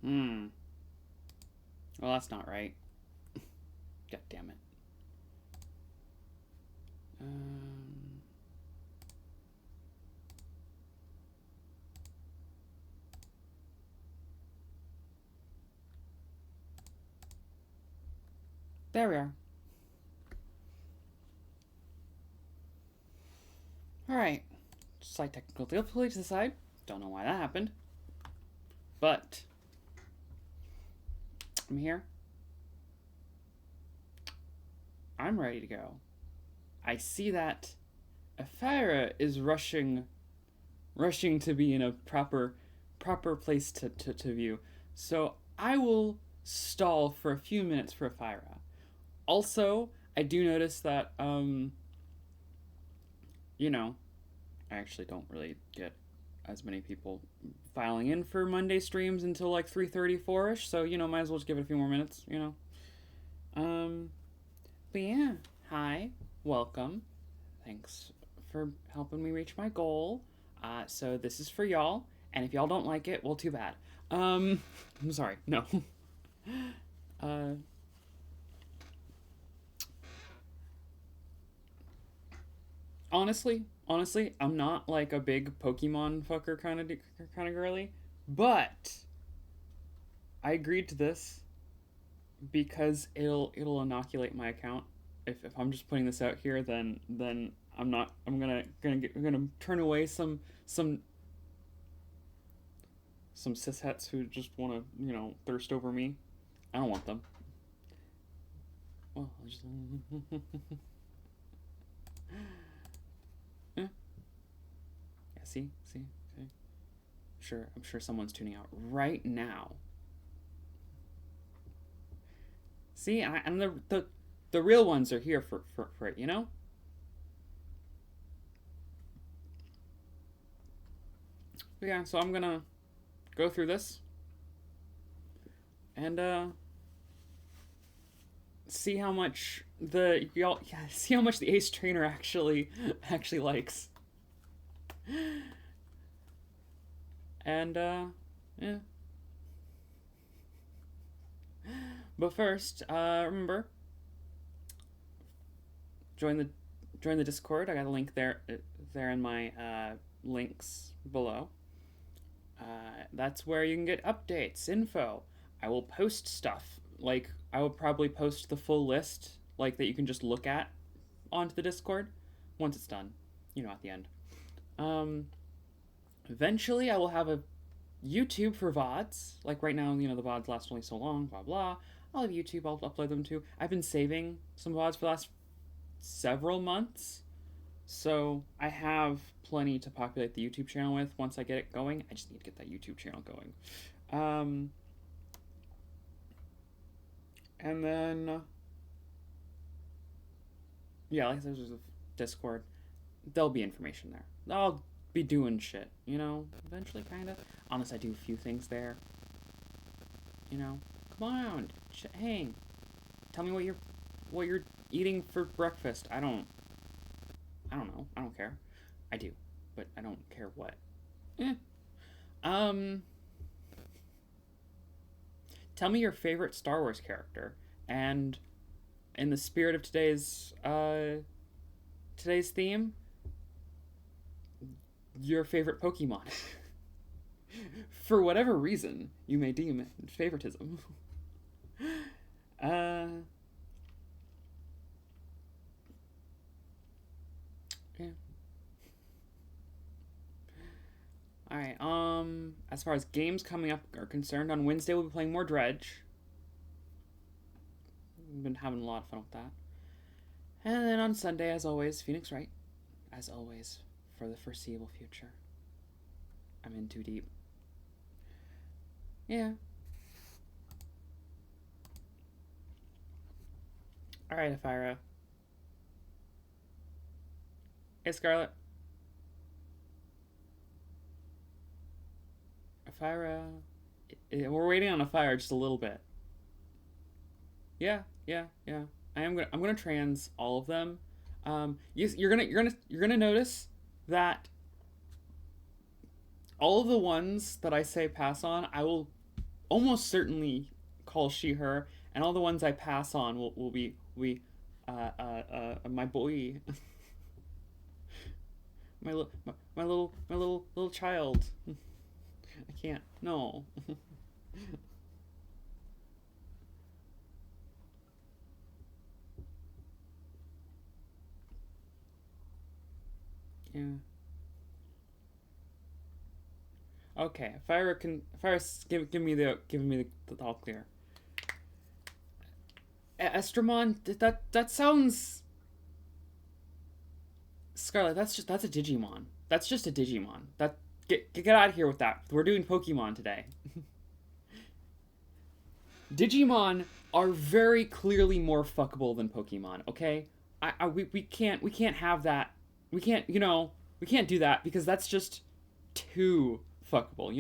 Hmm. Well, that's not right. God damn it. Um. There we are. Alright. Slight technical difficulties aside. Don't know why that happened. But I'm here. I'm ready to go. I see that Ephira is rushing to be in a proper place to view. So I will stall for a few minutes for Ephira. Also, I do notice that you know, I actually don't really get as many people filing in for Monday streams until like 3:34ish, so might as well just give it a few more minutes, Um but yeah, hi, welcome. Thanks for helping me reach my goal. So this is for y'all, and if y'all don't like it, well, too bad. I'm sorry. No. uh, honestly, I'm not like a big Pokemon fucker kind of girly, but I agreed to this because it'll inoculate my account. If I'm just putting this out here, then I'm not. I'm gonna turn away some some cishets who just want to thirst over me. I don't want them. Well, I just yeah. Yeah. See. Sure, I'm sure someone's tuning out right now. See, and the real ones are here for it. But yeah. So I'm gonna go through this and see how much see how much the ace trainer actually likes. And yeah. But first, remember, join the join the Discord. I got a link there in my links below. That's where you can get updates, info. I will post stuff. Like I will probably post the full list, like that you can just look at onto the Discord once it's done. At the end. Um, Eventually, I will have a YouTube for VODs. Like right now, the VODs last only so long, blah blah. I'll have YouTube, I'll upload them too. I've been saving some VODs for the last several months. So I have plenty to populate the YouTube channel with once I get it going. I just need to get that YouTube channel going. And then, yeah, like I said, there's a Discord. There'll be information there. I'll be doing shit, eventually, kind of. Unless I do a few things there. Come on, hang. Tell me what you're eating for breakfast. I don't know. I don't care. I do, but I don't care what. Eh. Um. Tell me your favorite Star Wars character, and in the spirit of today's theme, your favorite Pokemon. For whatever reason you may deem favoritism. uh. Yeah. All right. As far as games coming up are concerned, on Wednesday we'll be playing more Dredge. We've been having a lot of fun with that. And then on Sunday, as always, Phoenix Wright. As always, for the foreseeable future. I'm in too deep. Yeah. All right, Ephira. Hey, Scarlet. Ephira. We're waiting on Ephira just a little bit. Yeah. I'm gonna trans all of them. You're gonna notice that all of the ones that I say pass on, almost certainly call she her, and all the ones I pass on will be my boy, my little child. I can't. No. Yeah. Okay. Give me the all clear. Estremon. That sounds. Scarlet. That's a Digimon. That's just a Digimon. Get out of here with that. We're doing Pokemon today. Digimon are very clearly more fuckable than Pokemon. Okay, we can't have that. We can't do that because that's just too fuckable.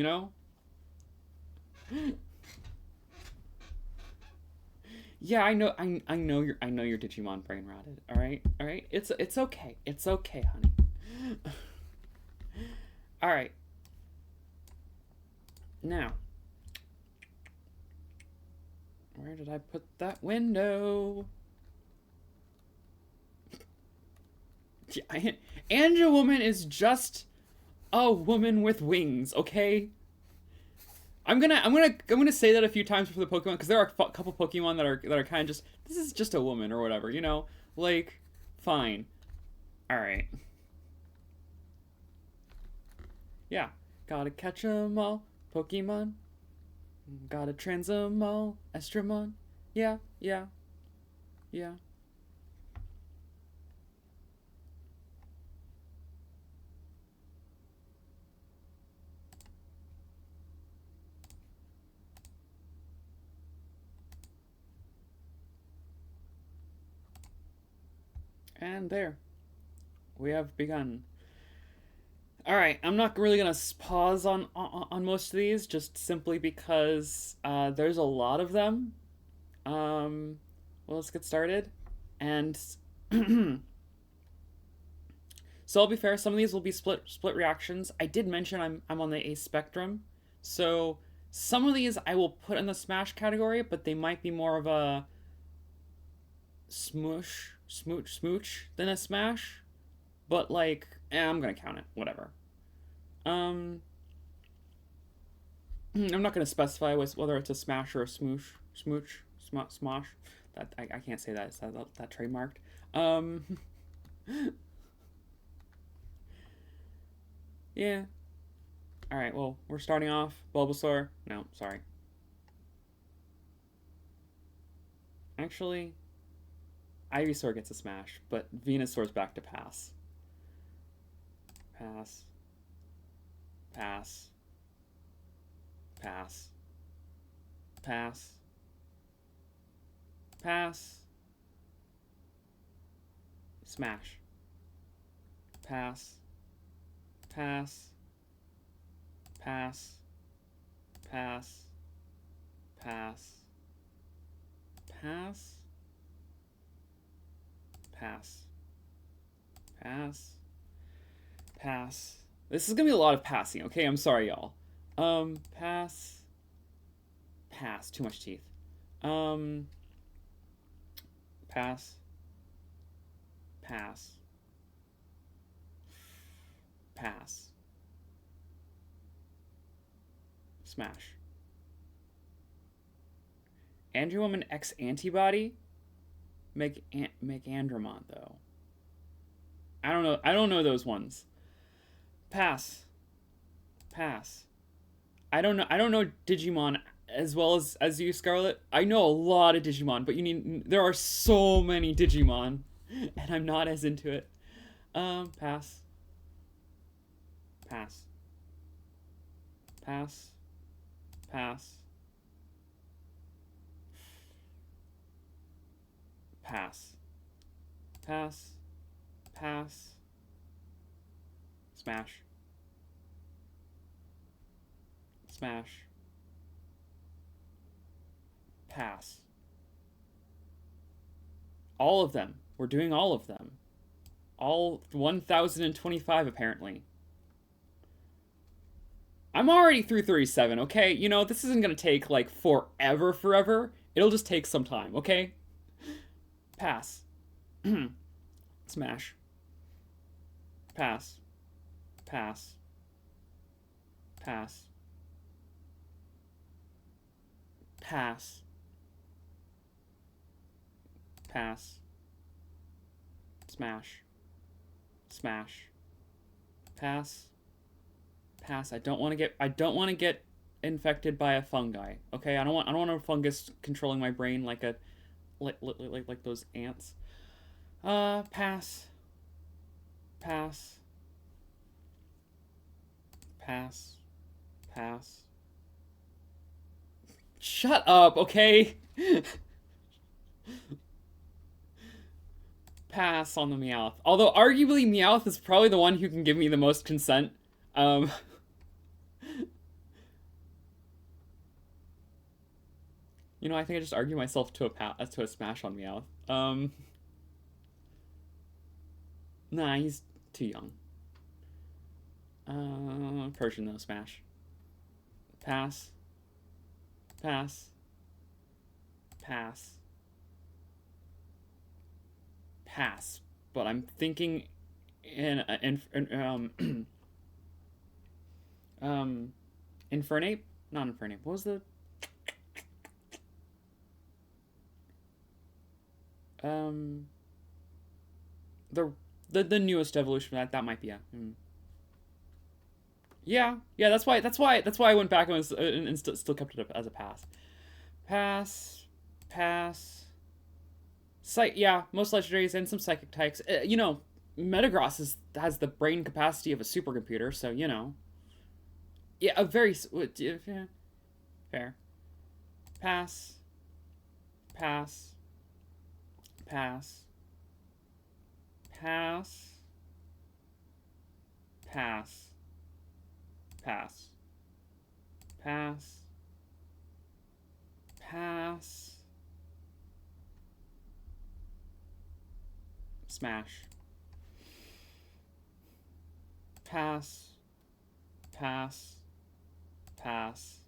Yeah, I know your Digimon brain rotted. All right. It's okay. It's okay, honey. All right. Now, where did I put that window? Yeah, Angel Woman is just a woman with wings, okay? I'm gonna say that a few times for the Pokemon because there are a couple Pokemon that are kind of just this is just a woman or whatever, like fine, all right, yeah, gotta catch 'em all, Pokemon, gotta trans 'em all, Estremon, yeah, yeah, yeah, and there we have begun. All right, I'm not really gonna pause on most of these, just simply because there's a lot of them. Well, let's get started. And so I'll be fair. Some of these will be split reactions. I did mention I'm on the A spectrum, so some of these I will put in the Smash category, but they might be more of a smooch than a Smash. But like, I'm gonna count it. Whatever. Um, I'm not gonna specify whether it's a Smash or a smosh. That I can't say that. Is that trademarked? Um, yeah. All right. Well, we're starting off Bulbasaur. No, sorry. Actually, Ivysaur gets a smash, but Venusaur's back to pass. Pass. Pass. Pass. Pass. Pass. Smash. Pass. Pass. Pass. Pass. Pass. Pass. Pass. Pass. Pass. This is gonna be a lot of passing, okay? I'm sorry, y'all. Pass. Pass. Too much teeth. Pass. Pass. Pass. Smash. Andrew Woman X antibody? Make Andromont though. I don't know. I don't know those ones. Pass. Pass. I don't know Digimon as well as you, Scarlet. I know a lot of Digimon, but there are so many Digimon, and I'm not as into it. Pass. Pass. Pass. Pass. Pass. Pass. Pass. Smash. Smash. Pass. All of them. We're doing all of them. All 1025 apparently. I'm already through 37, okay? You know, this isn't gonna take, like, forever. It'll just take some time, okay? Pass. Smash. Pass. Pass. Pass. Pass. Pass. Smash. Smash. Pass. Pass. I don't want to get infected by a fungi. Okay? I don't want a fungus controlling my brain like like those ants. Pass. Pass. Pass. Pass. Shut up, okay? Pass on the Meowth. Although arguably Meowth is probably the one who can give me the most consent. Um You know, I think I just argue myself to a smash on Meowth. Nah, he's too young. Persian though, smash. Pass. Pass. Pass. Pass. But I'm thinking Infernape? Not Infernape. What was um the newest evolution? That might be yeah. That's why I went back and still kept it up as a pass. Pass. Yeah, most legendaries and some psychic types. You know, Metagross has the brain capacity of a supercomputer, so you know. Yeah, a very yeah, fair. Pass. Pass. Pass. Pass. Pass. Pass. Pass. Pass. Smash. Pass. Pass. Pass.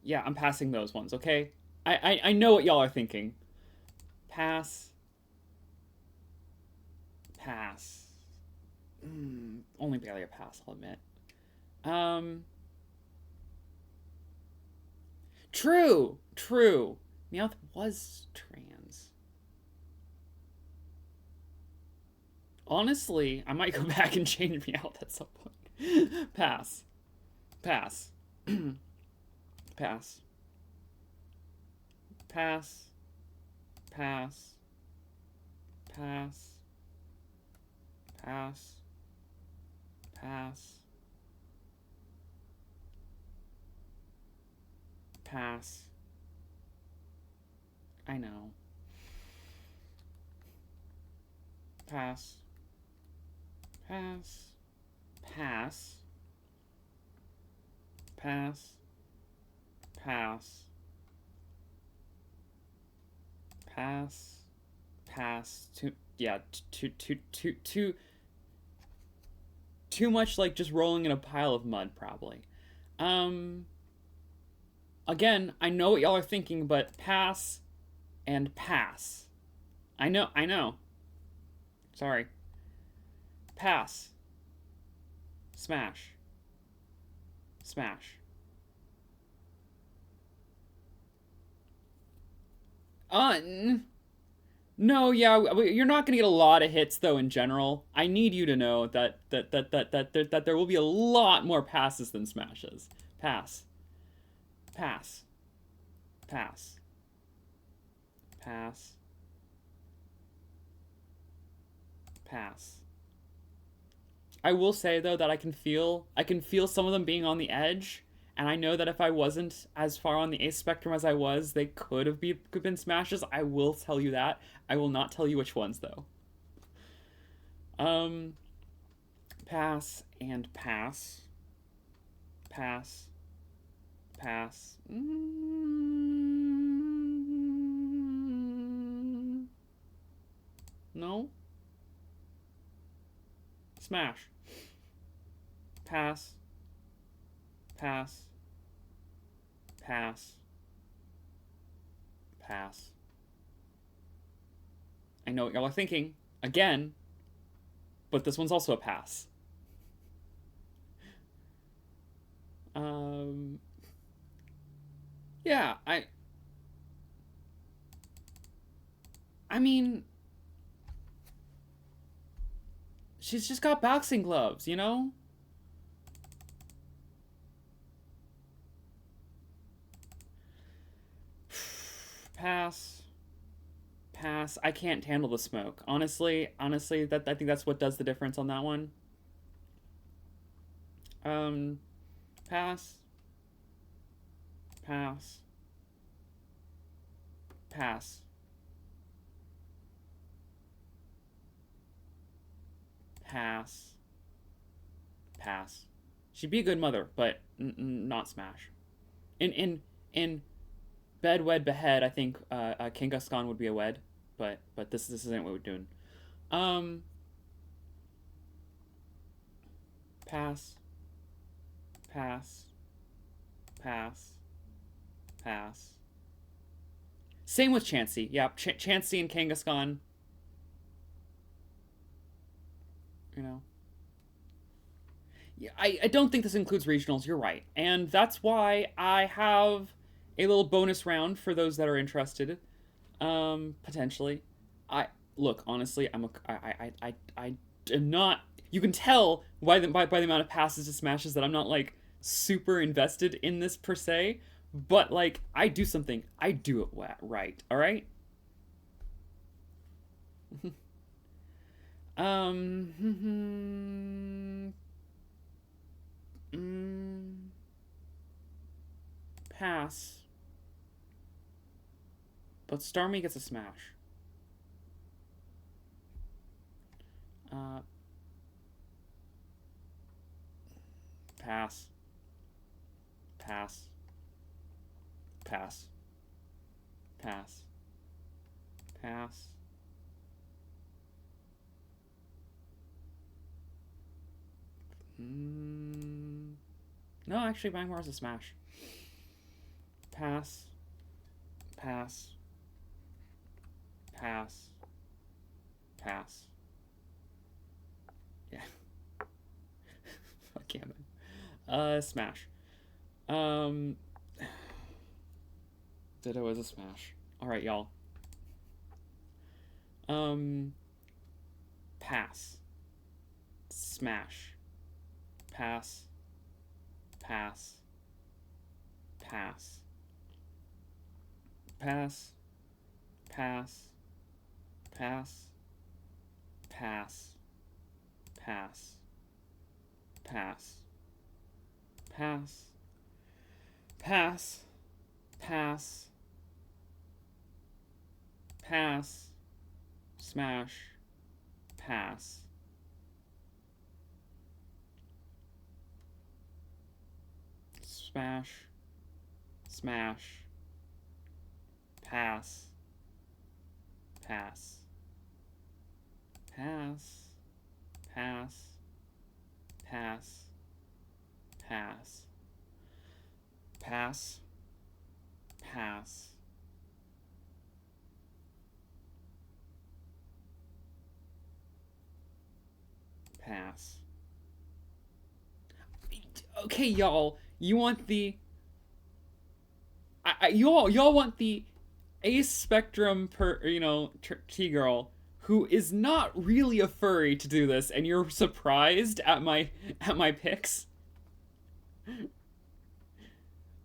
Yeah, I'm passing those ones, okay? I know what y'all are thinking. Pass. Pass. Only barely a pass, I'll admit. True. Meowth was trans. Honestly, I might go back and change Meowth at some point. Pass. Pass. Pass. Pass. Pass. Pass. Pass. Pass. Pass. I know. Pass. Pass. Pass. Pass. Pass. Pass. Pass. Too much like just rolling in a pile of mud, probably. Again, I know what y'all are thinking, but pass and pass. I know. Sorry. Pass. Smash. Smash. No, yeah, you're not gonna get a lot of hits though. In general, I need you to know that there will be a lot more passes than smashes. Pass. Pass. Pass. Pass. Pass. I will say though that I can feel some of them being on the edge, and I know that if I wasn't as far on the ace spectrum as I was, they could have been smashes. I will tell you that. I will not tell you which ones though. Pass and pass. Pass. Pass. No. Smash. Pass. Pass. Pass. Pass. I know what y'all are thinking. Again. But this one's also a pass. Yeah, I mean, she's just got boxing gloves, you know? Pass. Pass. I can't handle the smoke. Honestly, that I think that's what does the difference on that one. Pass. Pass. Pass. Pass. Pass. She'd be a good mother, but not Smash. In Bed Wed Behead, I think Kangaskhan would be a wed, but this isn't what we're doing. Pass. Pass. Pass. Pass. Same with Chansey. Yeah, Chansey and Kangaskhan. You know. Yeah, I don't think this includes regionals. You're right, and that's why I have a little bonus round for those that are interested. Potentially. I look honestly. I am not. You can tell by the amount of passes to smashes that I'm not like super invested in this per se. But like I do something, I do it right. All right. Pass. But Starmie gets a smash. Pass. Pass. Pass. Pass. Pass. No, actually, Magmar's a smash. Pass. Pass. Pass. Pass. Yeah. Fuck yeah, man. Smash. Ditto is a smash. Alright, y'all. Pass. Smash. Pass. Pass. Pass. Pass. Pass. Pass. Pass. Pass. Pass. Pass. Pass. Pass. Pass. Smash. Pass. Smash. Smash. Pass. Pass. Pass. Pass. Pass. Pass. Pass. Pass. Pass. Okay, y'all. You want the... y'all want the Ace Spectrum T-girl who is not really a furry to do this, and you're surprised at my picks?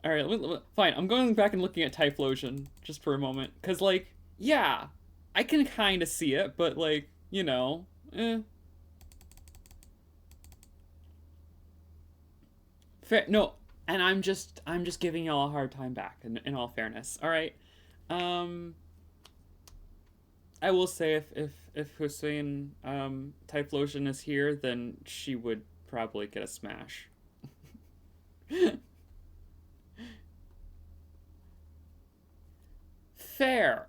Alright, fine. I'm going back and looking at Typhlosion just for a moment. Because, like, yeah, I can kind of see it, but, like, you know, Fair, no, and I'm just giving y'all a hard time back, in all fairness. Alright. I will say if Hussein Typhlosion is here, then she would probably get a smash. Fair.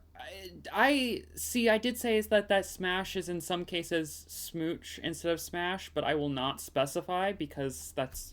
I see. I did say is that smash is in some cases smooch instead of smash, but I will not specify because that's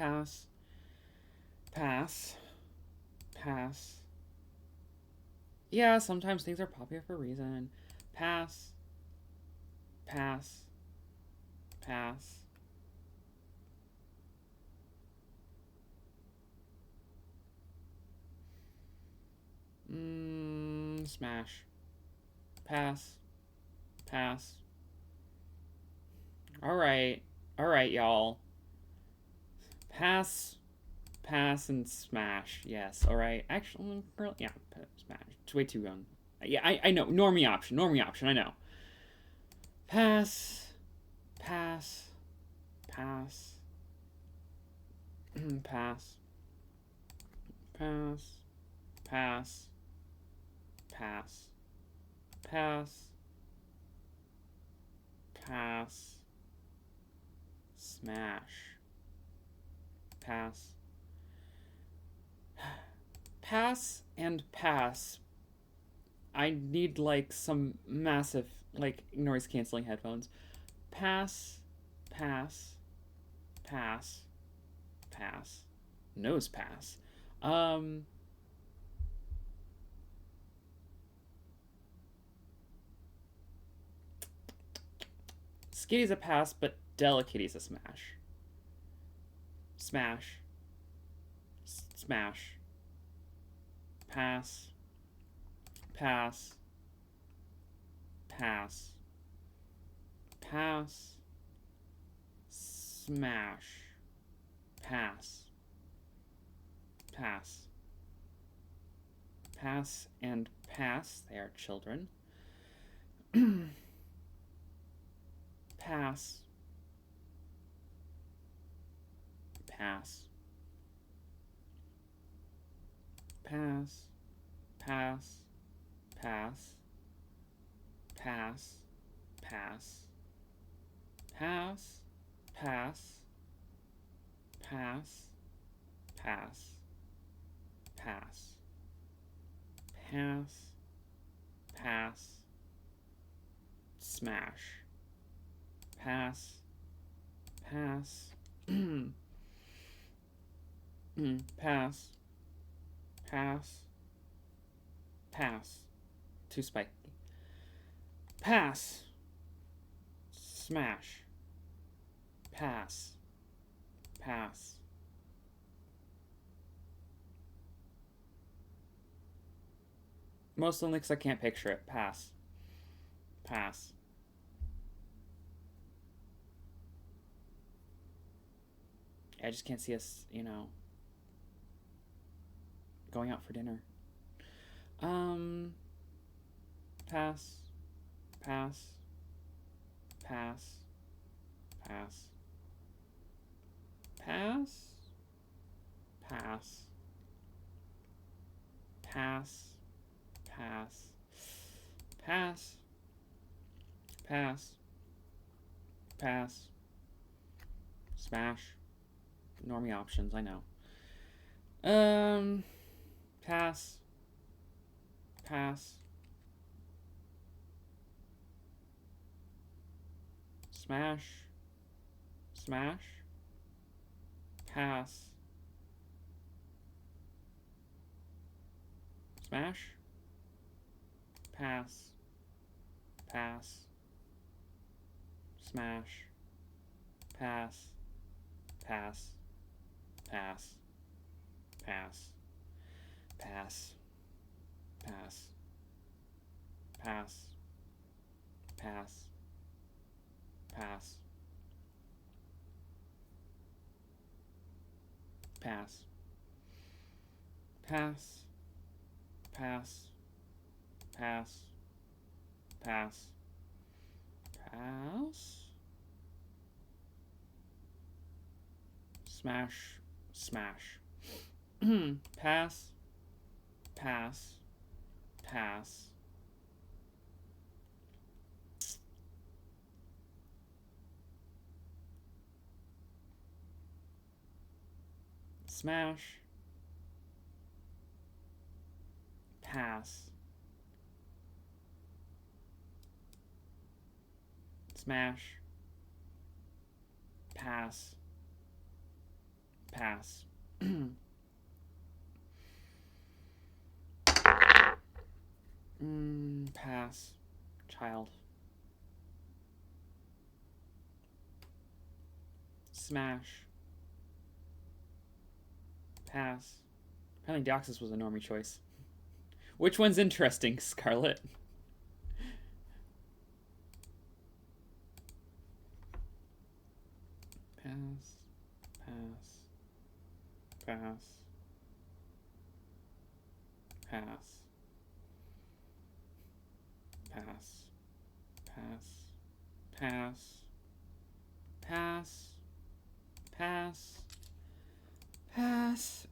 Pass. Pass. Pass. Yeah, sometimes things are popular for a reason. Pass. Pass. Pass. Smash. Pass. Pass. Alright. Alright, y'all. Pass. Pass and smash. Yes, alright. Actually, yeah, smash. It's way too young. Yeah, I know. Normie option. Normie option, I know. Pass. Pass. Pass. Pass. Pass. Pass. Pass. Pass. Pass. Smash. Pass. Pass and pass. I need like some massive like noise canceling headphones. Pass. Pass. Pass. Pass. Nose pass. Skitty's a pass, but Delicaty's a smash. Smash. Smash. Pass. Pass. Pass. Pass. Smash. Pass. Pass. Pass and pass. They are children. Pass. Pass. Pass. Pass. Pass. Pass. Pass. Pass. Pass. Pass. Pass. Pass. Pass. Pass. Smash. Pass. Pass. Pass. Pass. Pass. Too spiky. Pass. Smash. Pass. Pass. Most links I can't picture it. Pass. Pass. I just can't see us, you know, going out for dinner. Pass. Pass. Pass. Pass. Pass. Pass. Pass. Pass. Pass. Pass. Pass. Smash. Normie options, I know. Pass. Pass. Smash. Smash. Pass. Smash. Pass. Pass. Smash. Pass. Pass. Pass. Pass. Pass. Pass. Pass. Pass. Pass. Pass. Pass. Pass. Pass. Pass. Pass. Smash. Smash. Pass. Pass. Pass. Smash. Pass. Smash. Pass. Pass. Pass. Child. Smash. Pass. Apparently Deoxys was a normie choice. Which one's interesting, Scarlet? Pass. Pass. Pass. Pass. Pass. Pass. Pass. Pass. Pass. Pass.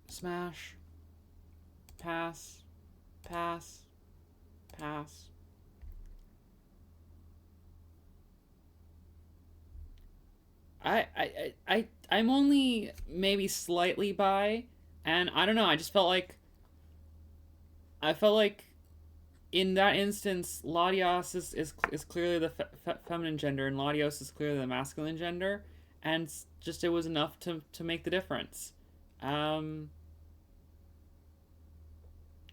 Smash. Pass. Pass. Pass. I'm only maybe slightly bi, and I don't know. I felt like in that instance, Latios is clearly the feminine gender, and Latios is clearly the masculine gender, and just it was enough to make the difference.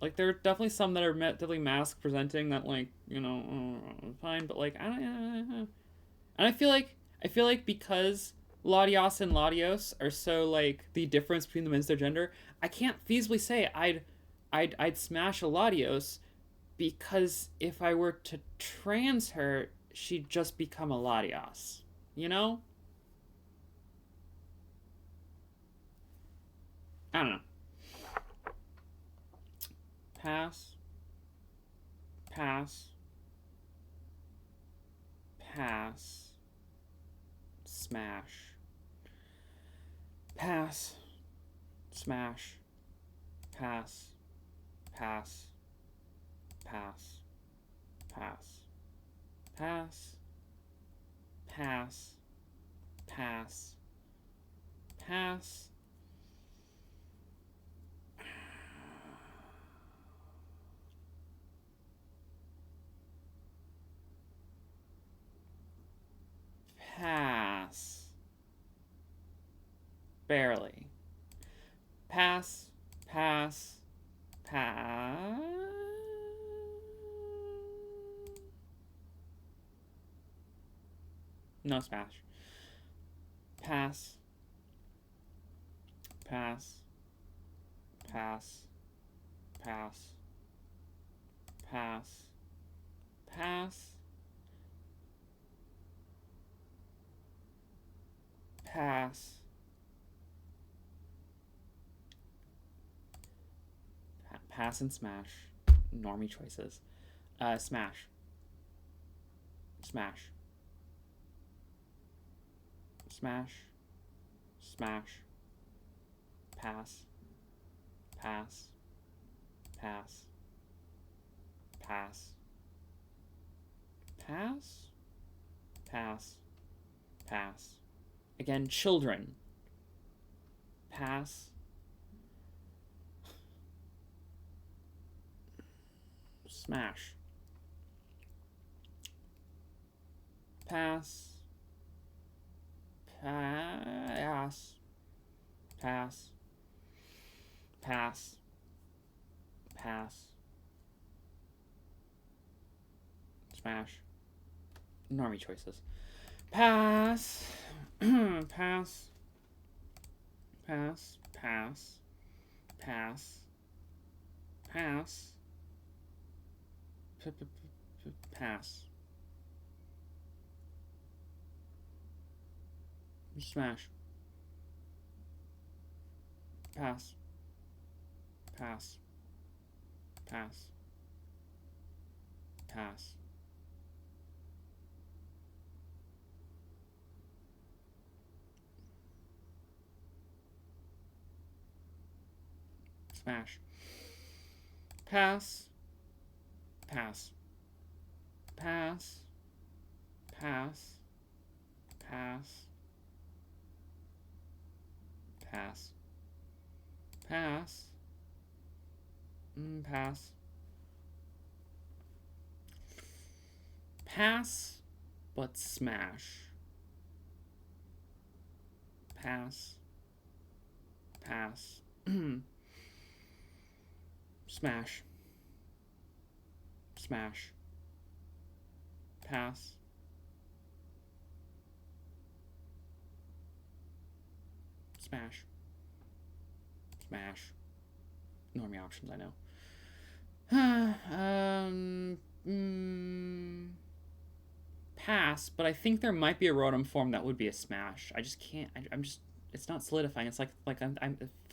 Like there are definitely some that are definitely mask presenting that like fine, but like I don't. And I feel like because Latios and Latios are so like the difference between them is their gender, I can't feasibly say I'd smash a Latios because if I were to trans her, she'd just become a Latios. You know? I don't know. Pass. Pass. Pass. Smash. Pass. Smash. Pass. Pass. Pass. Pass. Pass. Pass. Pass. Pass. Pass. Barely. Pass. Pass. Pass. No smash. Pass. Pass. Pass. Pass. Pass. Pass. Pass. Pass and smash. Normie choices. Smash. Smash. Smash. Smash. Pass. Pass. Pass. Pass. Pass. Pass. Pass. Again, children. Pass. Smash. Pass. Pass. Pass. Pass. Pass. Smash. Normie choices. Pass. Pass. Pass. Pass. Pass. Pass. Pass. Smash. Pass. Pass. Pass. Pass. Smash. Pass. Pass. Pass. Pass. Pass. Pass. Pass. Pass. Pass, but smash. Pass. Pass. Smash. Smash. Pass. Smash. Smash. Normie options, I know. Pass, but I think there might be a Rotom form that would be a smash. I just can't. I'm just. It's not solidifying. It's like I'm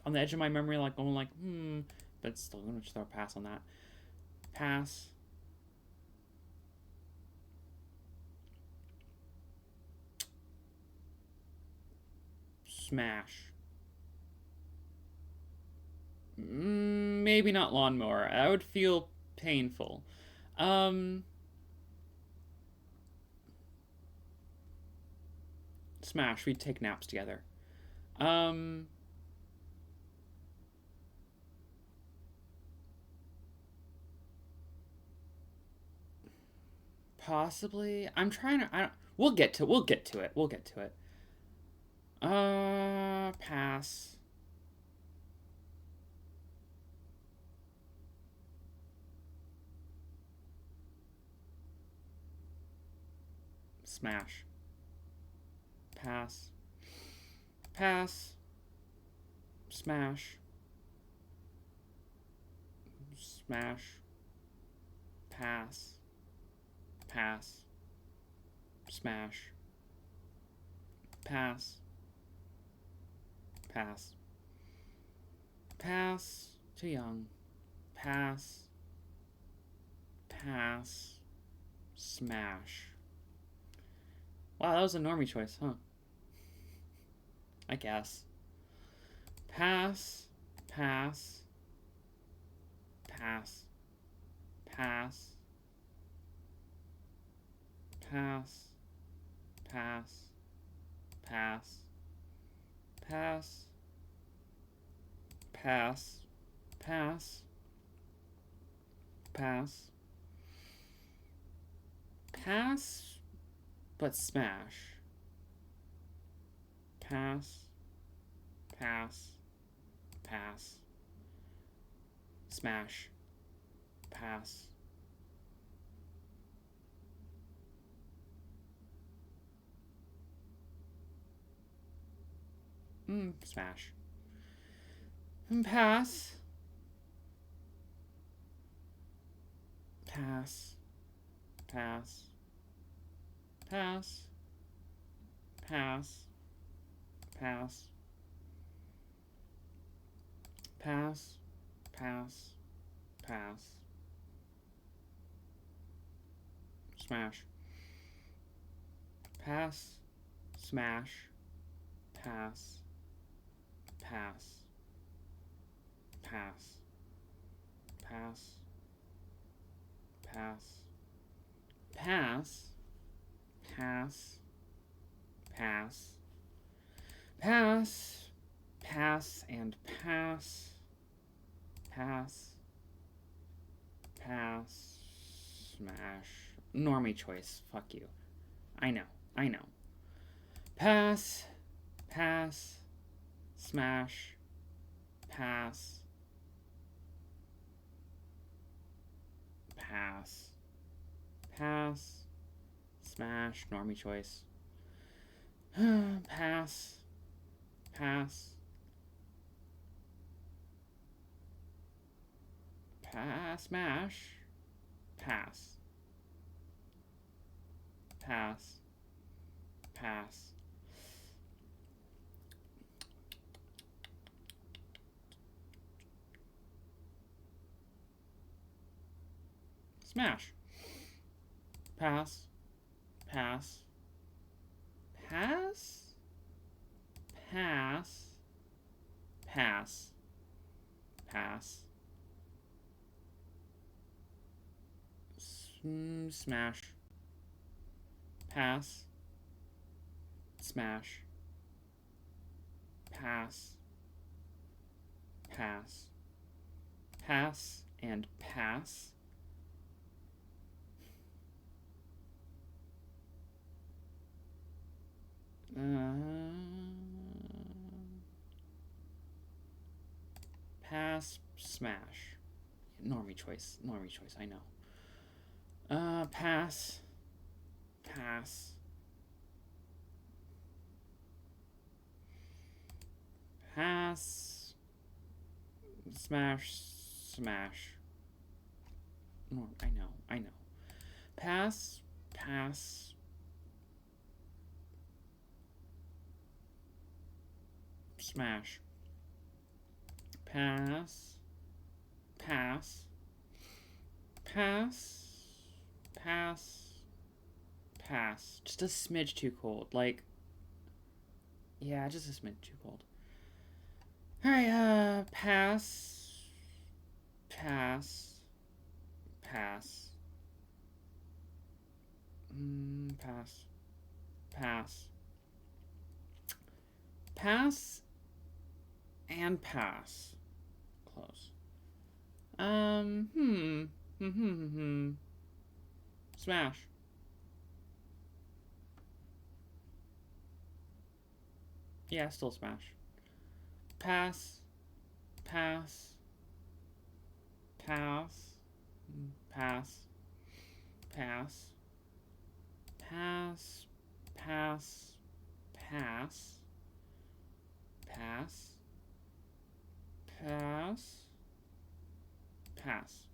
on the edge of my memory, like going like but still gonna just throw a pass on that. Pass. Smash. Maybe not lawnmower. That would feel painful. Smash. We'd take naps together. Possibly. I'm trying to. I don't. We'll get to. We'll get to it. We'll get to it. Pass. Smash. Pass. Pass. Smash. Smash. Pass. Pass. Smash. Pass. Pass. Pass. Too young. Pass. Pass. Smash. Wow, that was a normie choice, huh? I guess. Pass. Pass. Pass. Pass. Pass. Pass. Pass. Pass. Pass. Pass. Pass. Pass. But smash. Pass. Pass. Pass. Smash. Pass. Smash. Pass. Pass. Pass. Pass. Pass. Pass. Pass. Pass. Pass. Smash. Pass. Smash. Pass. Pass. Pass. Pass. Pass. Pass. Pass. Pass. Pass. Pass and pass. Pass. Pass. Smash. Normie choice. Fuck you. I know. I know. Pass. Pass. Smash. Pass. Pass. Pass. Smash. Normie choice. Pass. Pass. Pass. Smash. Pass. Pass. Pass. Smash. Pass. Pass. Pass. Pass. Pass. Pass. Smash. Pass. Smash. Pass. Pass. Pass and pass. pass, smash. Normie choice, I know. Pass, pass, pass, smash, smash. No, I know. Pass, pass, smash. Pass, pass, pass, pass, pass. Just a smidge too cold. Like, yeah, just a smidge too cold. Alright, pass, pass, pass, pass, pass, pass, and pass. Close. Smash. Yeah, still smash. Pass, pass, pass, pass, pass, pass, pass, pass, pass, pass, pass,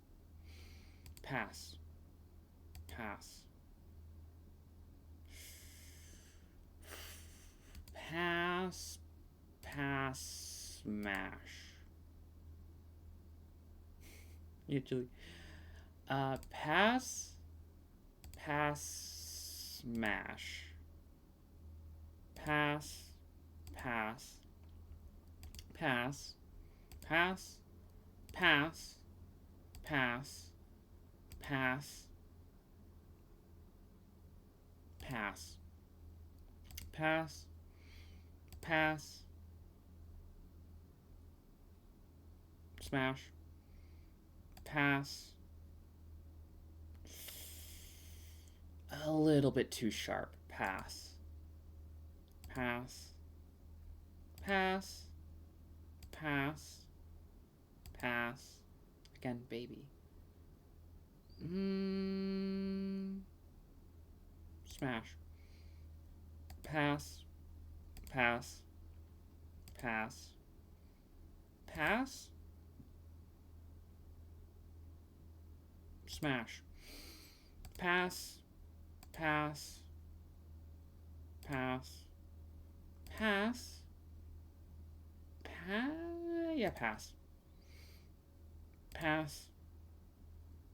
pass, pass, pass, pass, smash. Usually, pass, pass, smash. Pass, pass, pass, pass, pass, pass, pass, pass, pass, pass, smash, pass. A little bit too sharp. Pass, pass, pass, pass, pass. Again, baby. Smash. Pass, pass, pass, pass, smash. Pass, pass, pass, pass, yeah, pass. Pass,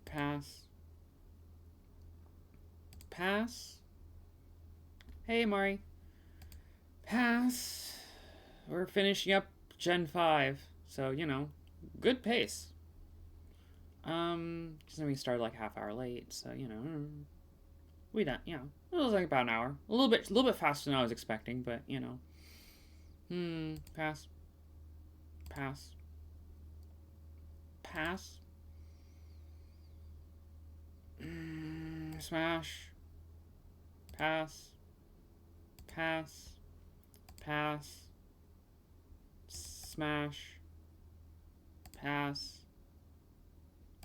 pass, pass. Hey, Mari. Pass. We're finishing up Gen 5, so, you know, good pace. Because then we started like half hour late, so, you know, we done, you know, it was like about an hour. A little bit faster than I was expecting, but, you know. Pass. Pass. Pass. Smash. Pass. Pass. Pass. Smash. Pass.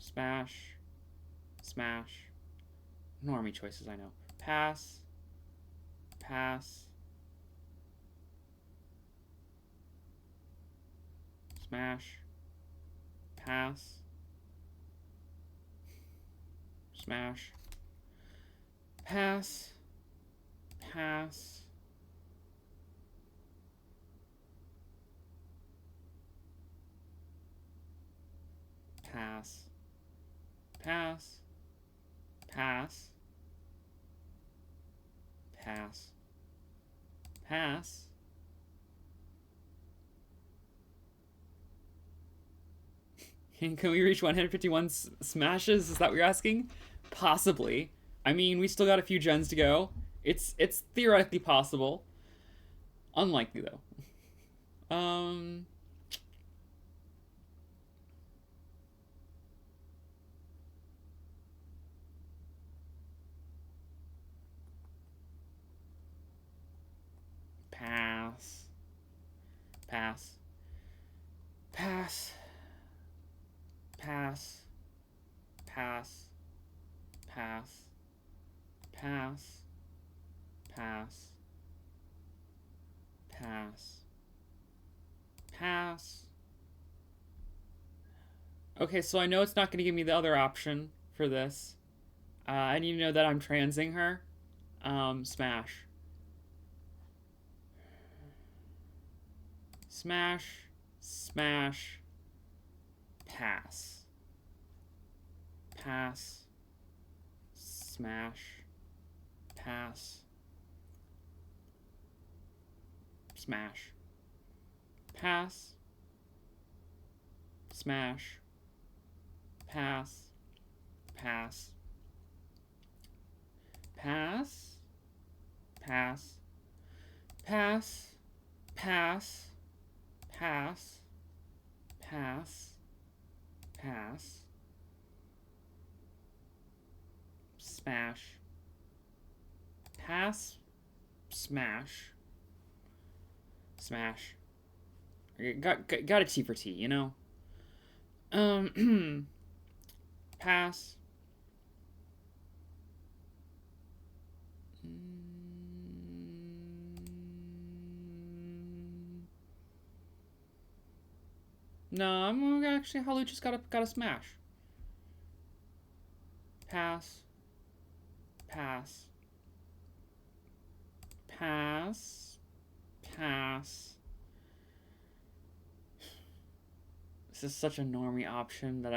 Smash. Smash. Normie choices, I know. Pass. Pass. Smash. Pass. Smash. Pass. Pass. Pass. Pass. Pass. Pass. Pass. Can we reach 151 smashes? Is that what you're asking? Possibly. I mean, we still got a few gens to go. It's theoretically possible. Unlikely though. Pass. Pass. Pass. Pass. Pass. Pass. Pass. Pass. Pass. Pass. Okay, so I know it's not going to give me the other option for this. I need to know that I'm transing her. Smash. Smash. Smash. Pass. Pass. Smash. Pass. Smash. Pass. Smash. Pass. Pass. Pass. Pass. Pass. Pass. Pass. Pass. Pass. Smash. Pass. Smash. Smash. Got a T for T, you know? Pass. No, I'm actually Halucha's got a smash. Pass. Pass. Pass. Pass. This is such a normie option that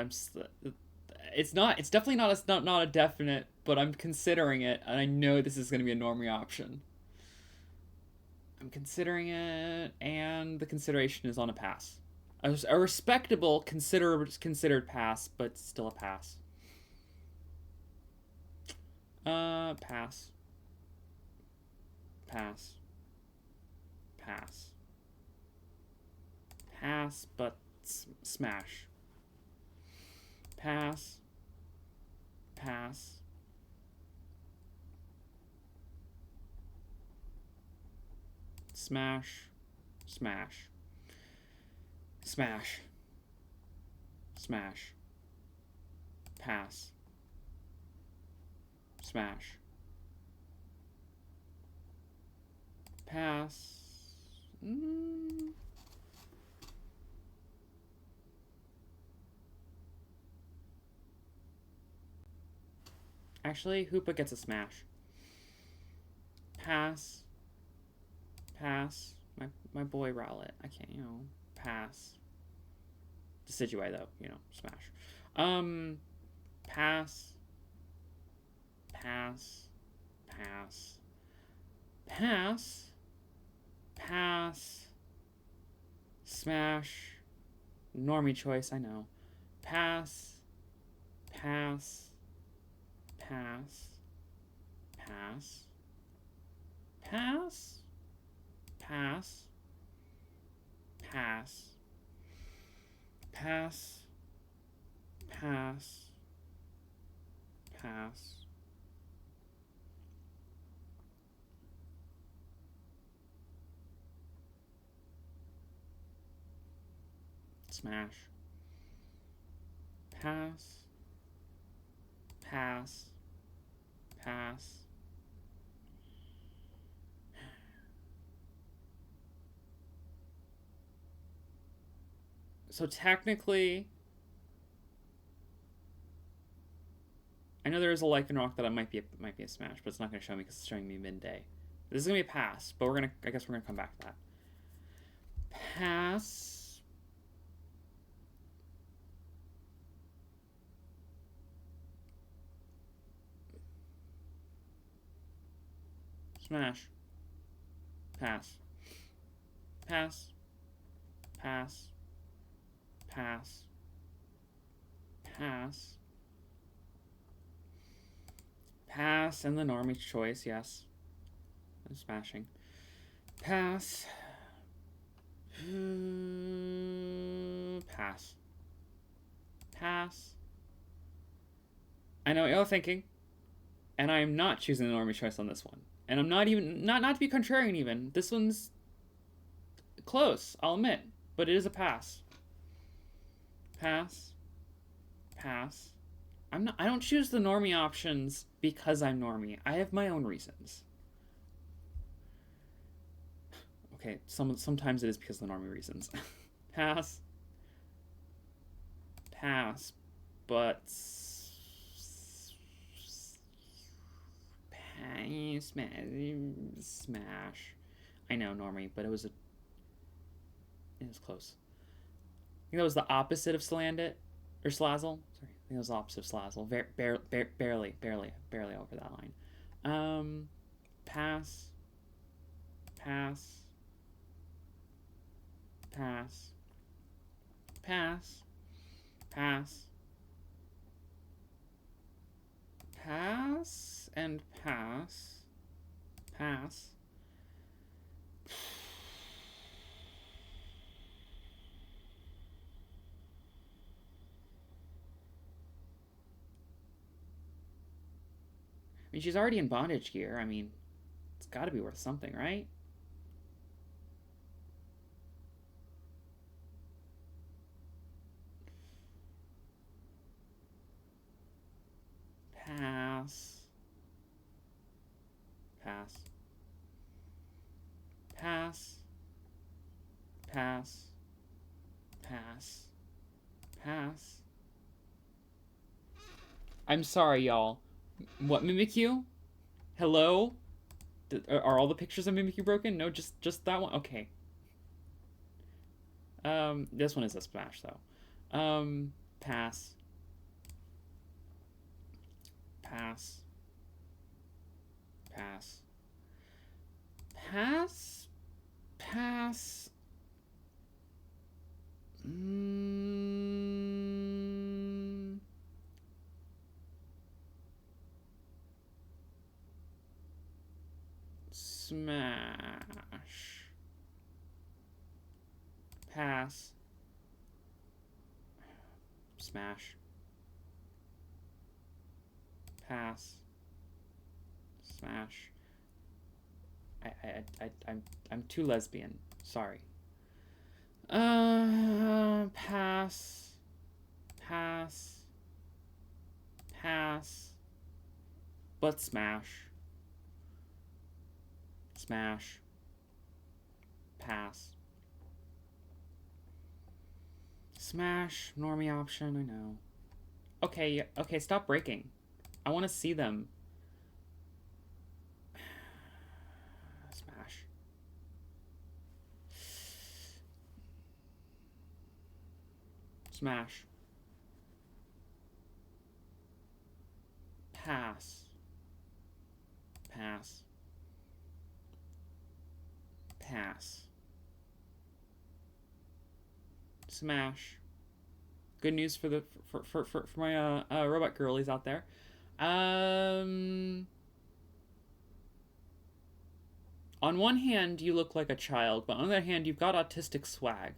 it's definitely not a definite, but I'm considering it, and I know this is going to be a normie option. I'm considering it, and the consideration is on a pass. A respectable considered pass, but still a pass. Pass. Pass. Pass. Pass, but smash. Pass. Pass. Smash. Smash. Smash. Smash. Pass. Smash. Pass. Actually, Hoopa gets a smash. Pass. Pass. My boy Rowlet. I can't, pass. Decidueye though, smash. Pass. Pass. Pass. Pass. Pass. Smash. Normie choice, I know. Pass. Pass. Pass. Pass. Pass. Pass. Pass. Pass. Pass. Pass. Smash. Pass. Pass. Pass. So technically, I know there is a Lycanroc that might be a smash, but it's not going to show me because it's showing me midday. This is going to be a pass, but I guess we're going to come back to that. Pass. Smash. Pass. Pass. Pass. Pass. Pass. Pass, and the normie choice, yes. I'm smashing. Pass. Pass. Pass. I know what you're thinking, and I am not choosing the normie choice on this one. And I'm not even, not to be contrarian even, this one's close, I'll admit, but it is a pass. Pass. Pass. I don't choose the normie options because I'm normie. I have my own reasons. Okay, sometimes it is because of the normie reasons. Pass. Pass. But Smash. I know, normie, but it was close. I think that was the opposite of Slandit or Slazzle. Sorry, I think it was the opposite of Slazzle. Barely over that line. Pass. Pass. Pass. Pass. Pass. Pass and pass. Pass. I mean, she's already in bondage gear. I mean, it's got to be worth something, right? Pass. Pass. Pass. Pass. Pass. Pass. I'm sorry, y'all. What, Mimikyu? Hello? Are all the pictures of Mimikyu broken? No, just that one? Okay. This one is a Smash, though. Pass. Pass. Pass. Pass. Pass. Smash. Pass. Smash. Pass. Smash. I'm too lesbian. Sorry. Pass. Pass. Pass. But smash. Smash. Pass. Smash. Normie option, I know. Okay, okay, stop breaking. I want to see them. Smash. Smash. Pass. Pass. Pass. Smash. Good news for the for my robot girlies out there. On one hand, you look like a child, but on the other hand, you've got autistic swag.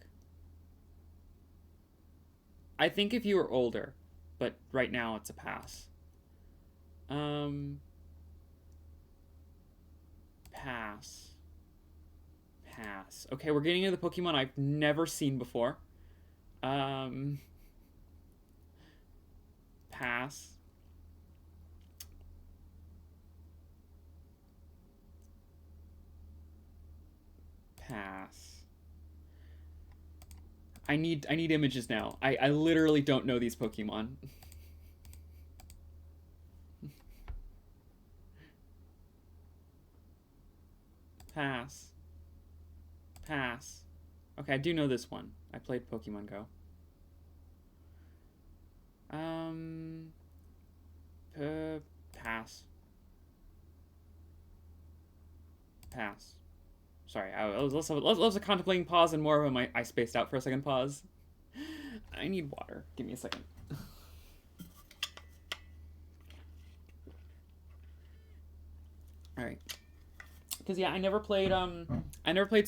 I think if you were older, but right now it's a pass. Pass. Pass. Okay, we're getting into the Pokemon I've never seen before. Pass. Pass. I need images now. I literally don't know these Pokemon. Pass. Pass. Okay, I do know this one. I played Pokemon Go. Pass. Pass. Sorry, I was less of contemplating pause and more of I spaced out for a second pause. I need water. Give me a second. All right. Because yeah, I never played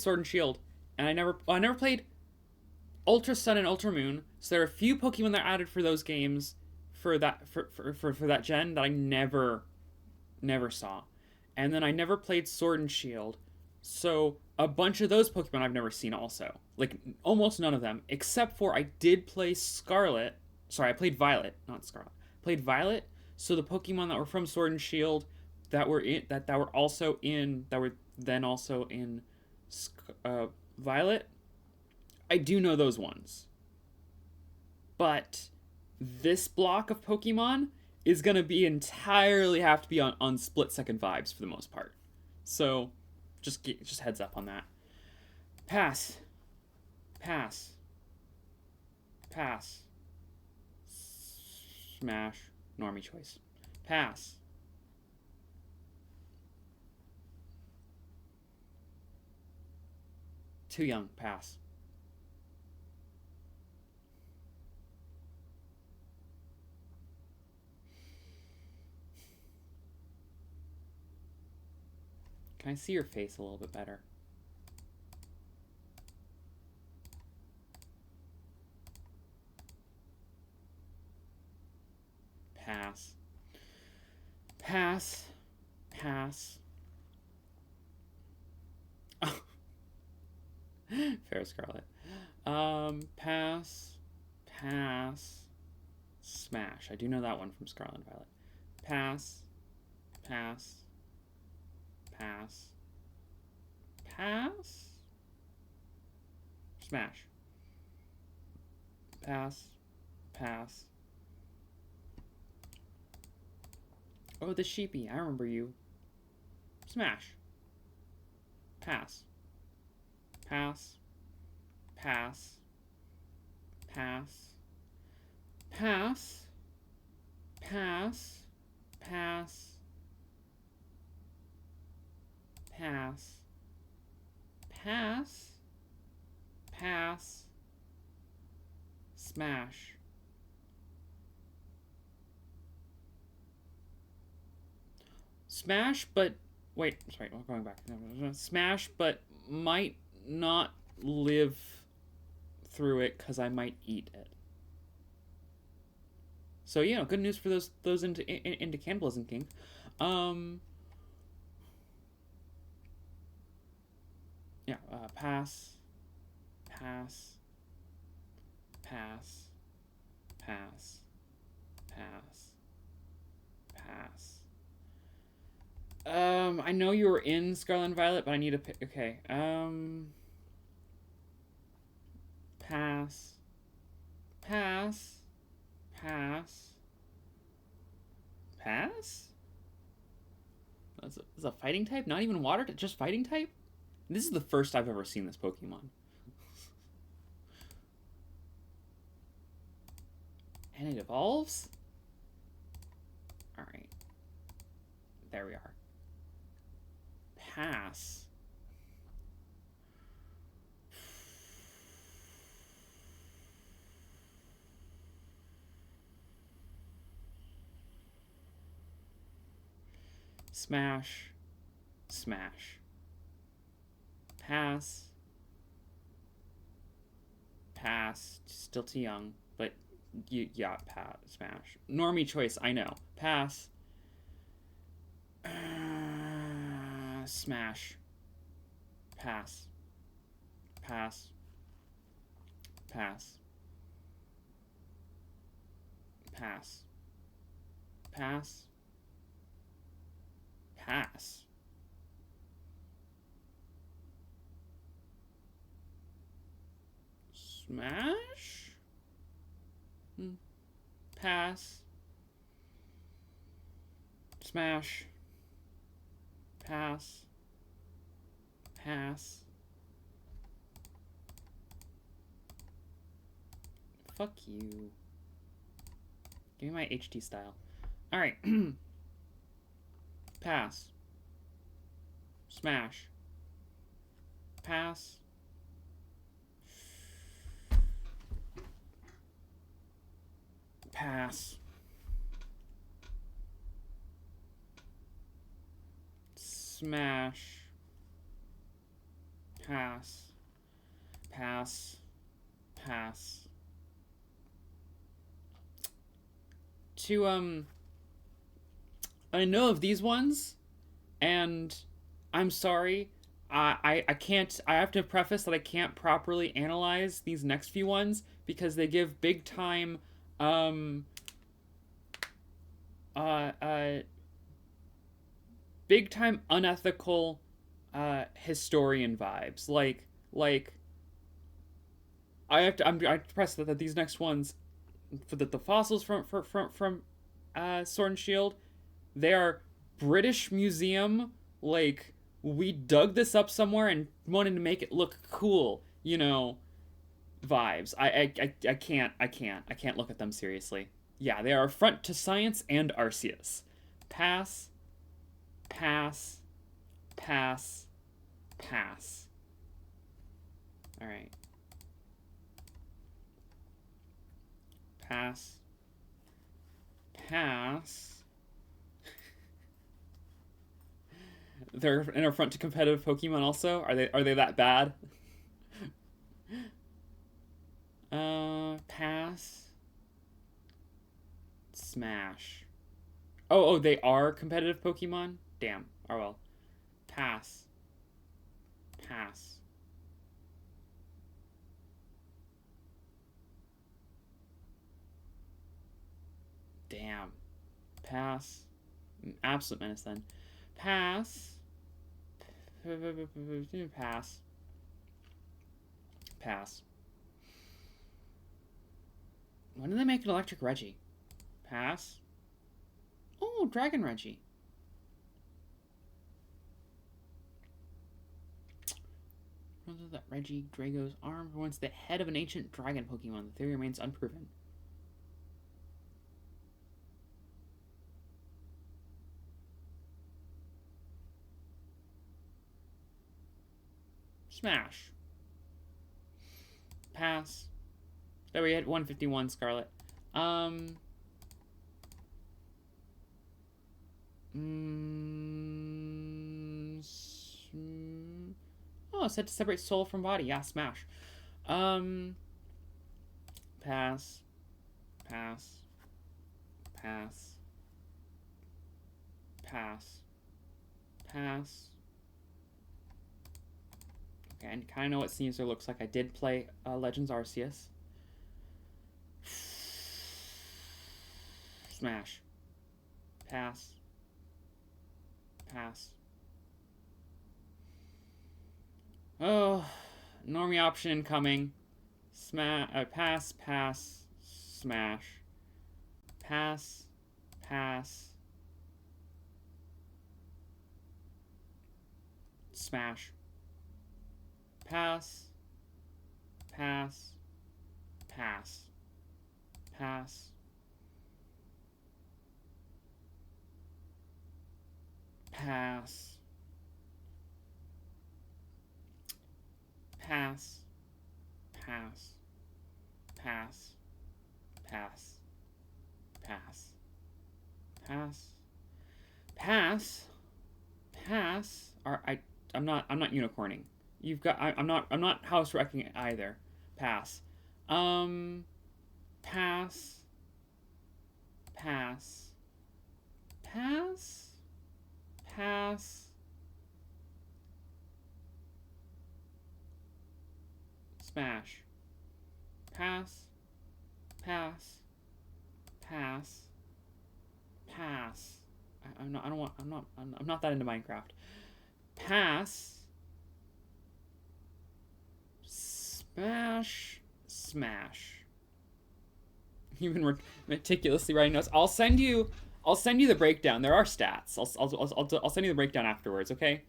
Sword and Shield, and I never played Ultra Sun and Ultra Moon. So there are a few Pokemon that are added for those games for that gen that I never saw, and then I never played Sword and Shield. So a bunch of those Pokemon I've never seen also, like almost none of them, except for I did play Scarlet Sorry, I played Violet, not Scarlet. Played Violet. So the Pokemon that were from Sword and Shield, that were then also in Violet. I do know those ones, but this block of Pokemon is gonna be entirely have to be on split second vibes for the most part. So, just heads up on that. Pass, pass, pass. Smash, normie choice. Pass. Too young. Pass. Can I see your face a little bit better? Pass. Pass. Pass. Fair Scarlet. Pass. Pass. Smash. I do know that one from Scarlet and Violet. Pass. Pass. Pass. Pass. Smash. Pass. Pass. Oh, the sheepy. I remember you. Smash. Pass. Pass. Pass. Pass. Pass. Pass. Pass. Pass. Pass. Pass. Smash. Smash, but wait, sorry, I'm going back. Smash, but might not live through it because I might eat it. So good news for those into Cannibalism King. Yeah, pass, pass, pass, pass, pass, pass. I know you were in Scarlet and Violet, but I need to pick. Okay. Pass. Pass. Pass. Pass? That's a fighting type? Not even water? Just fighting type? This is the first I've ever seen this Pokemon. And it evolves? Alright. There we are. Pass. Smash. Smash. Pass. Pass. Still too young, but yeah, pass. Smash. Normie choice, I know. Pass. Smash. Pass. Pass. Pass. Pass. Pass. Pass. Smash? Pass. Smash. Pass. Pass. Fuck you. Give me my HT style. Alright. Pass. Smash. Pass. Pass. Smash. Pass. Pass. Pass. I know of these ones, and I'm sorry. I can't. I have to preface that I can't properly analyze these next few ones because they give big time Um, uh, uh, Big time unethical, historian vibes. Like I have to press that these next ones for the fossils from Sword and Shield, they are British Museum, like we dug this up somewhere and wanted to make it look cool, vibes. I can't look at them seriously. Yeah, they are affront to science and Arceus. Pass, pass, pass, pass. All right. Pass, pass. They're an affront to competitive Pokemon. Also, are they that bad? Pass. Smash. Oh, they are competitive Pokemon? Damn. Oh well. Pass. Pass. Damn. Pass. Absolute menace then. Pass. Pass. Pass. When did they make an electric Reggie? Pass. Oh, Dragon Reggie. That Reggie Drago's arm once the head of an ancient dragon Pokemon. The theory remains unproven. Smash. Pass. There we hit 151 Scarlet. Oh, it's said to separate soul from body. Yeah, smash. Pass. Pass. Pass. Pass. Pass. Okay, I kind of know what Caesar looks like. I did play Legends Arceus. Smash. Pass. Pass. Oh, normie option incoming. Pass, pass, smash. Pass, pass. Smash. Pass, pass, pass, pass. Pass. Pass. Pass. Pass. Pass. Pass. Pass. Pass. Pass. I'm not unicorning. You've got I'm not house wrecking it either. Pass. Pass. Pass. Pass. Pass. Smash. Pass. Pass. Pass. Pass. I'm not that into Minecraft. Pass. Smash. Smash. You've been meticulously writing notes. I'll send you the breakdown. There are stats. I'll send you the breakdown afterwards. Okay.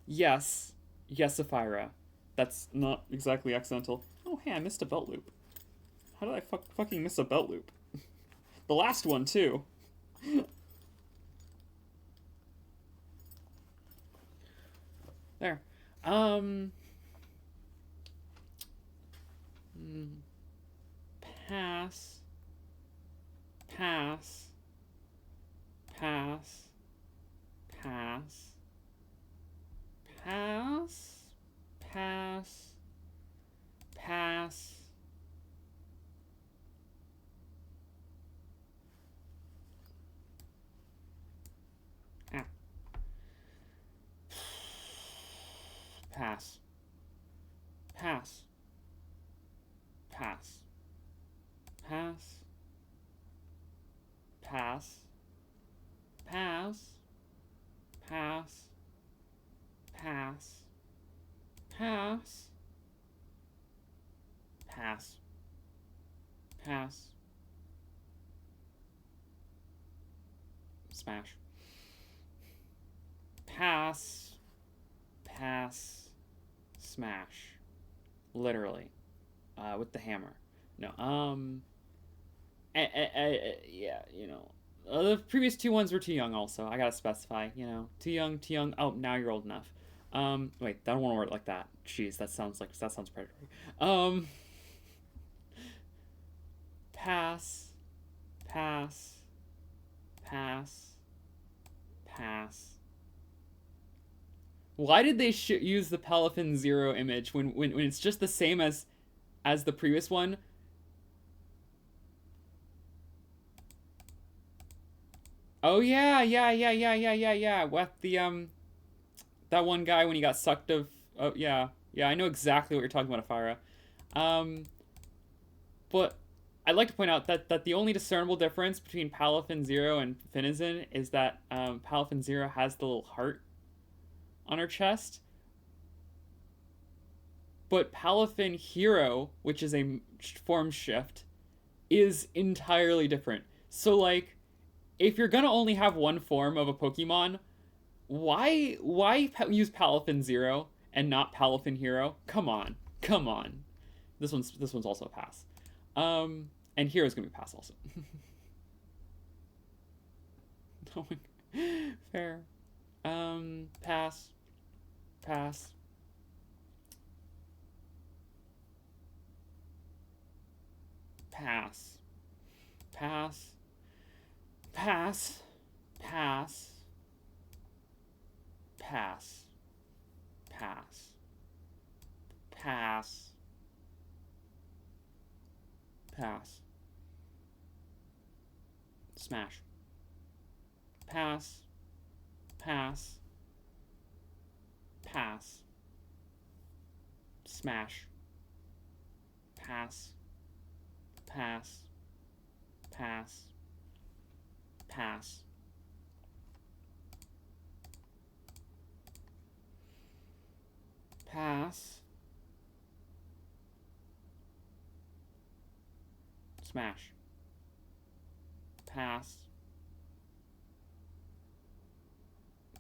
Yes. Yes, Sapphira. That's not exactly accidental. Oh, hey, I missed a belt loop. How did I fucking miss a belt loop? The last one, too. There. Pass. Pass. Pass. Pass. Pass. Pass. Pass. Ah. Pass. Pass. Pass. Pass. Pass. Pass. Pass. Pass. Pass. Pass. Pass. Smash. Pass. Pass. Smash. Literally. With the hammer. No, yeah, you know. The previous two ones were too young also. I gotta specify, you know. Too young, too young. Oh, now you're old enough. Wait, I don't want to word it like that. Jeez, that sounds predatory. Um, pass, pass, pass, pass. Why did they use the Palafin Zero image when it's just the same as the previous one? Oh yeah. What the that one guy when he got sucked of. Oh yeah, I know exactly what you're talking about, Afara. But I'd like to point out that the only discernible difference between Palafin Zero and Finizen is that Palafin Zero has the little heart on her chest, but Palafin Hero, which is a form shift, is entirely different. So like, if you're gonna only have one form of a Pokemon, why use Palafin Zero and not Palafin Hero? Come on. This one's also a pass. And Hero's gonna be pass also. Oh my God. Fair. Pass. Pass. Pass. Pass. Pass. Pass. Pass. Pass. Pass. Pass. Smash. Pass. Pass. Pass. Smash. Pass. Pass. Pass. Pass. Pass. Smash. Pass.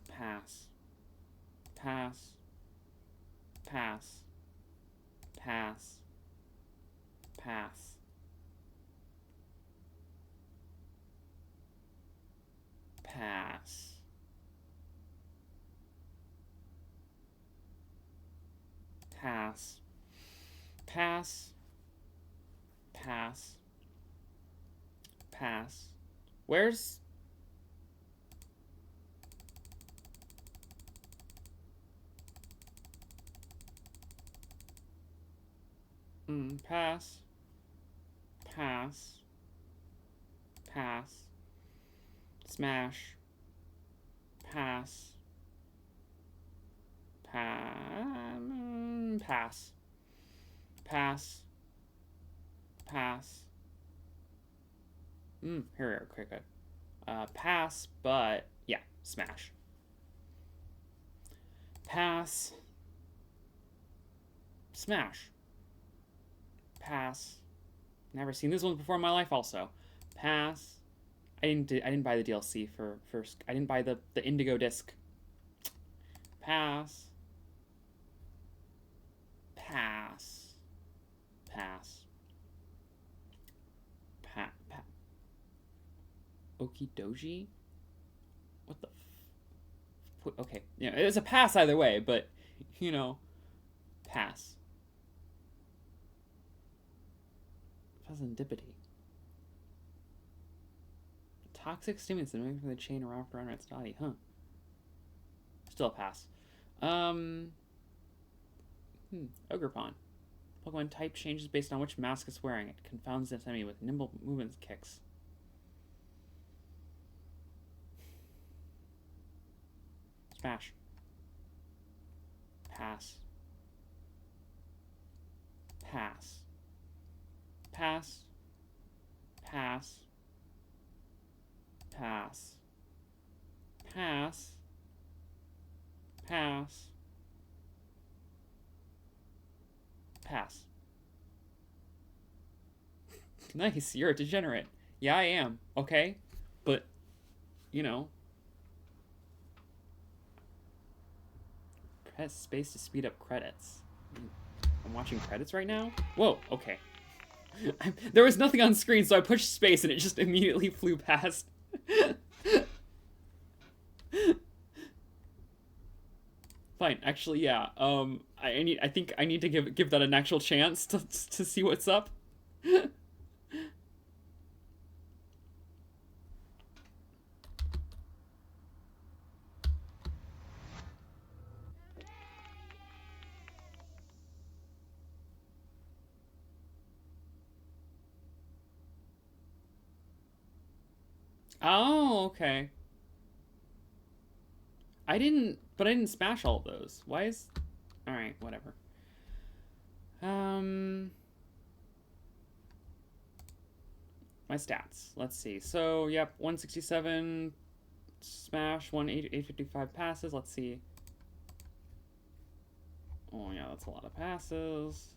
Pass. Pass. Pass. Pass. Pass. Pass. Pass. Pass. Pass. Pass. Where's... pass. Pass. Pass. Smash. Pass. Pass. Pass. Pass. Here we are. Okay, good. Pass, but yeah, smash. Pass. Smash. Pass. Never seen this one before in my life. Also, pass. I didn't buy the DLC for first. I didn't buy the Indigo disc. Pass. Pass. Pass. Okidoji? What the okay. Yeah, it's a pass either way, but, you know, pass. Serendipity. Toxic stimulants that make the chain wrapped around its body, huh? Still a pass. Ogerpon. Pokemon type changes based on which mask it's wearing. It confounds its enemy with nimble movement kicks. Smash. Pass. Pass. Pass. pass, pass, pass, pass, pass. Nice, you're a degenerate. Yeah, I am, okay? But, you know, press space to speed up credits. I'm watching credits right now? Whoa, okay. There was nothing on screen, so I pushed space and it just immediately flew past. Fine, actually, yeah. I think I need to give that an actual chance to see what's up. Oh, okay. I didn't smash all of those. Why is... Alright, whatever. My stats. Let's see. So, yep, 167 smash, 855 passes. Let's see. Oh, yeah, that's a lot of passes.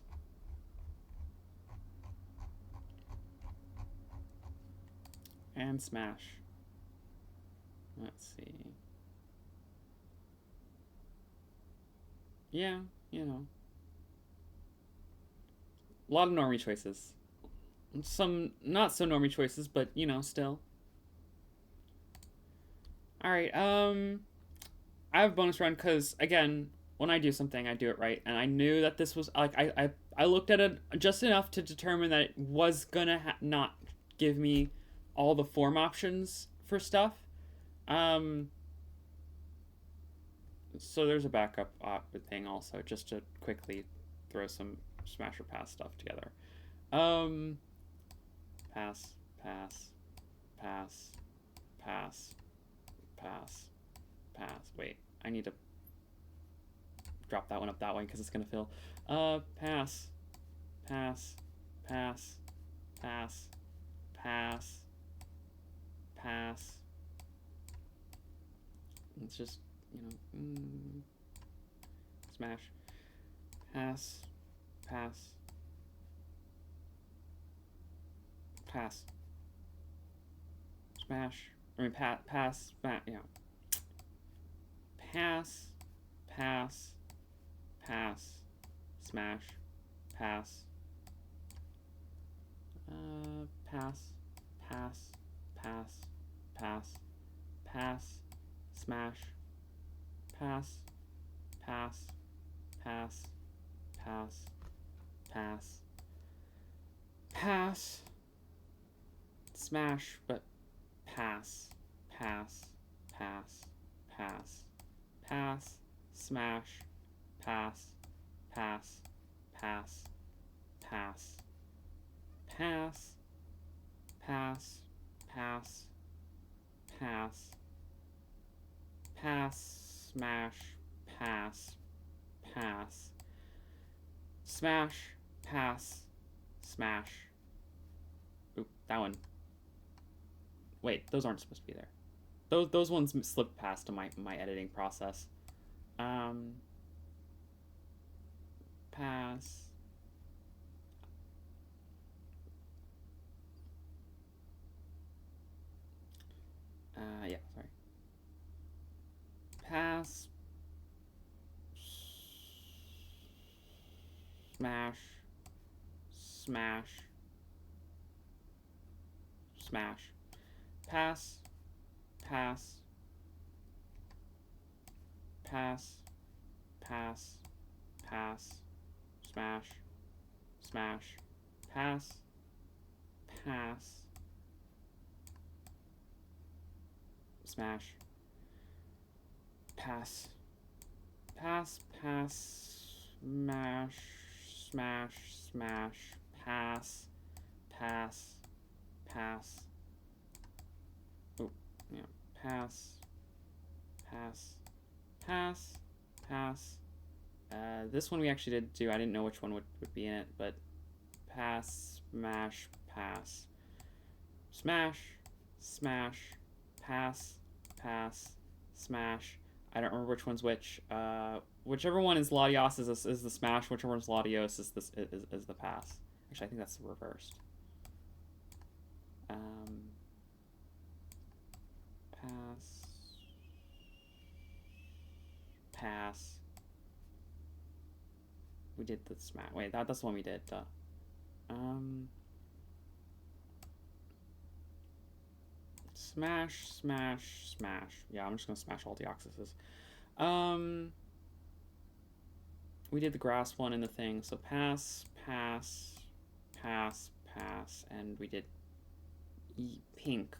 And smash. Let's see. Yeah, you know. A lot of normie choices. Some not so normie choices, but, you know, still. Alright, I have a bonus round because, again, when I do something, I do it right. And I knew that this was, like, I looked at it just enough to determine that it was gonna not give me all the form options for stuff. So there's a backup thing also, just to quickly throw some smash or pass stuff together. Pass, pass, pass, pass, pass, pass. Wait, I need to drop that one up that way because it's gonna fill. Pass, pass, pass, pass, pass, pass. It's just, you know, smash, pass, pass, pass, smash. I mean, pass, smash. Yeah. Pass, pass, pass, smash, pass. Pass, pass, pass, pass, pass, smash, pass, pass, pass, pass, pass, pass, smash, but pass, pass, pass, pass, pass, smash, pass, pass, pass, pass, pass, pass, pass, pass, pass, smash, pass, pass, smash, pass, smash. Oop, that one. Wait, those aren't supposed to be there. Those ones slipped past to my editing process. Pass. Yeah, sorry. Pass. Smash. Smash. Smash. Pass. Pass. Pass. Pass. Pass. Smash. Smash. Pass. Pass. Smash. Pass. Pass. Pass. Smash. Smash. Smash. Pass. Pass. Pass. Oh, yeah. Pass. Pass. Pass. Pass. This one we actually did do. I didn't know which one would be in it, but pass, smash, pass. Smash, smash, pass, pass, smash. I don't remember which one's which. Whichever one is Latios is the smash. Whichever one's Latios is the pass. Actually, I think that's reversed. Pass, pass. We did the smash. Wait, that's the one we did. Smash, smash, smash. Yeah, I'm just gonna smash all Deoxyses. We did the grass one in the thing, so pass, pass, pass, pass, and we did pink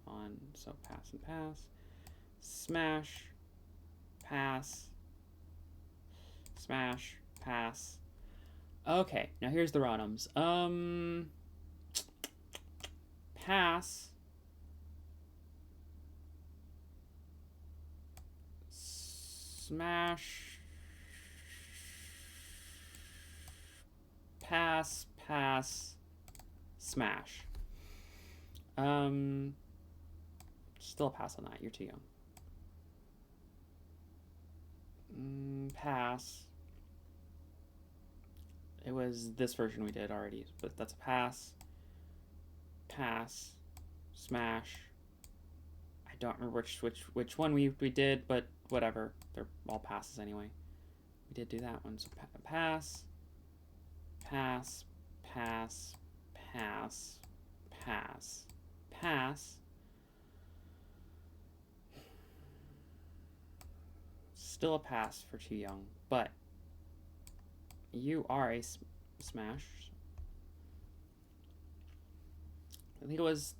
on, so pass and pass. Smash, pass, smash, pass. Okay, now here's the Rotoms. Pass. Smash. Pass, pass, smash. Still a pass on that. You're too young. Pass. It was this version we did already, but that's a pass. Pass. Smash. I don't remember which one we did, but whatever. They're all passes anyway. We did do that one, so pass. Pass. Pass. Pass. Pass. Pass. Still a pass for too young, but you are a smash. I think it was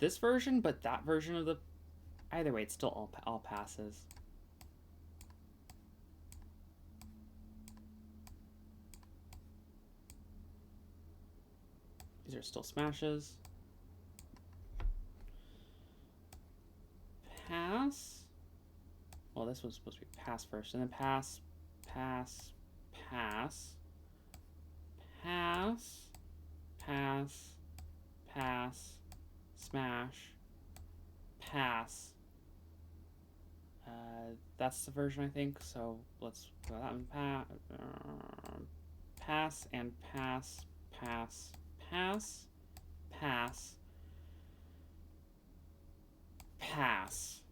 this version, but that version of the... Either way, it's still all passes. These are still smashes. Pass. Well, this was supposed to be pass first, and then pass, pass, pass, pass, pass, pass, smash, pass. That's the version, I think, so let's go that one. Pass and pass, pass, pass, pass, pass,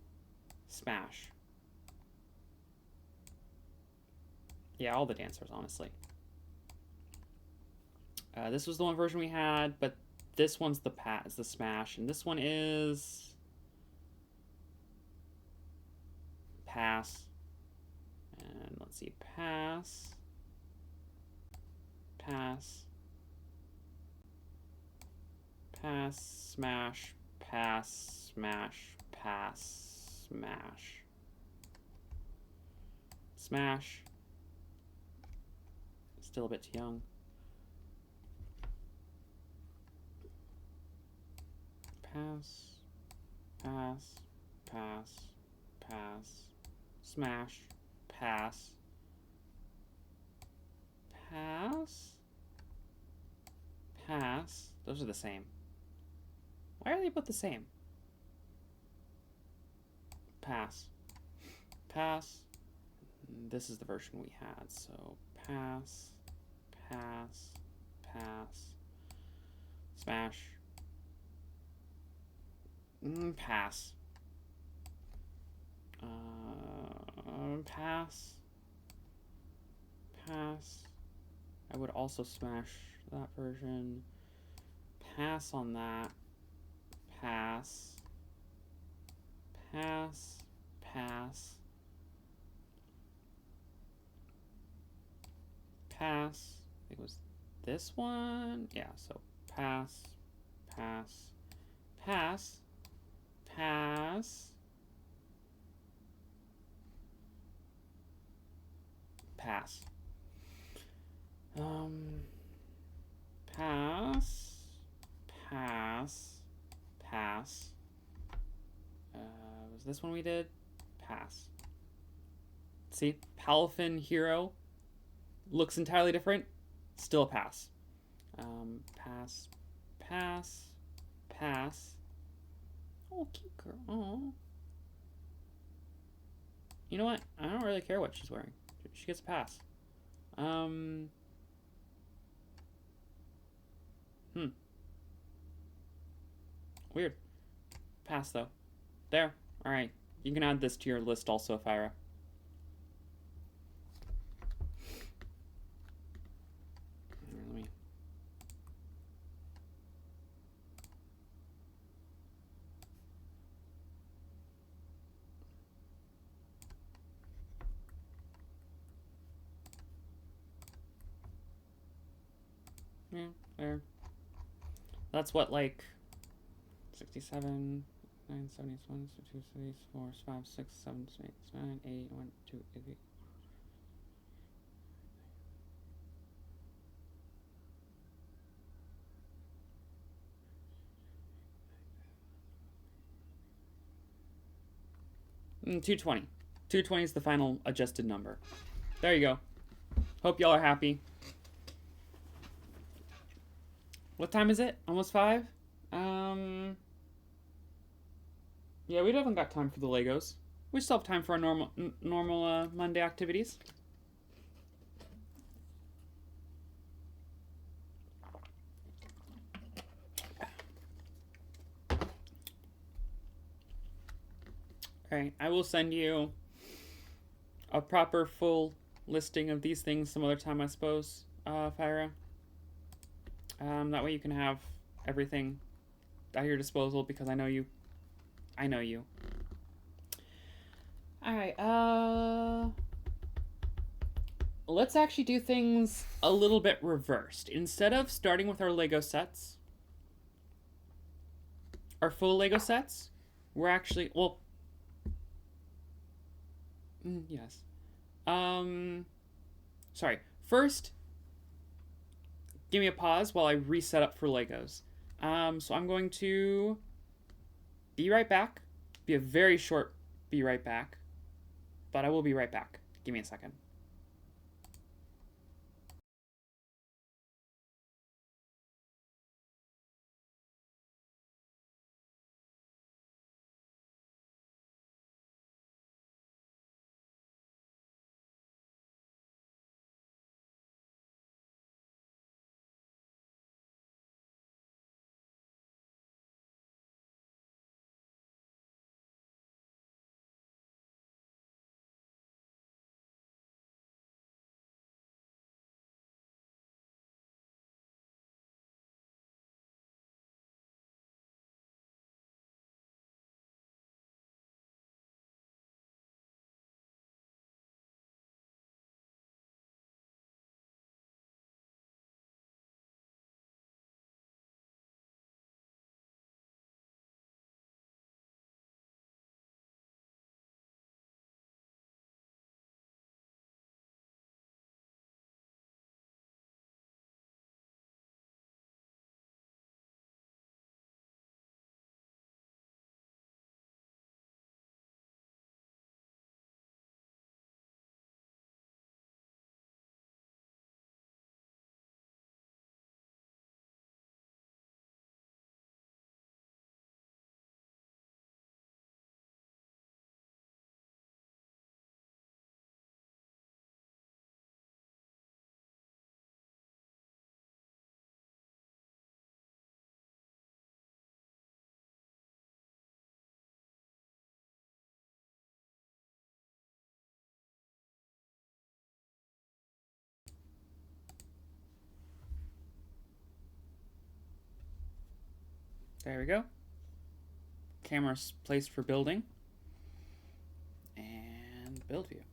smash. Yeah, all the dancers, honestly. This was the one version we had, but this one's the smash, and this one is pass. And let's see, pass, pass, pass, smash, pass, smash, pass, smash, smash. Still a bit too young. Pass, pass, pass, pass, smash, pass, pass, pass. Those are the same. Why are they both the same? Pass, pass. This is the version we had, so pass, pass, pass, smash, pass, pass, pass. I would also smash that version. Pass on that. Pass, pass, pass, pass. I think it was this one. Yeah, so pass, pass, pass, pass, pass. Pass, pass, pass. Was this one we did? Pass. See, Palafin Hero looks entirely different. Still a pass. Pass, pass, pass. Oh, cute girl. Oh. You know what? I don't really care what she's wearing. She gets a pass. Hmm. Weird. Pass, though. There. Alright. You can add this to your list also, Fyra. Let me... Yeah, there. That's what, like... 67... 9, 71, 2, 3, 4, 5, 6, 7, 8, 9, 8, 1, 2, 8. Mm, 220. 220 is the final adjusted number. There you go. Hope y'all are happy. What time is it? Almost 5? Yeah, we haven't got time for the Legos. We still have time for our normal Monday activities. Okay, I will send you a proper full listing of these things some other time, I suppose, Fyra. That way you can have everything at your disposal because I know you. I know you. Alright, let's actually do things a little bit reversed. Instead of starting with our Lego sets, our full Lego sets, we're actually, well, yes. Sorry. First, give me a pause while I reset up for Legos. So I'm going to be right back. Be a very short be right back. But I will be right back. Give me a second. There we go. Camera's placed for building. And build view.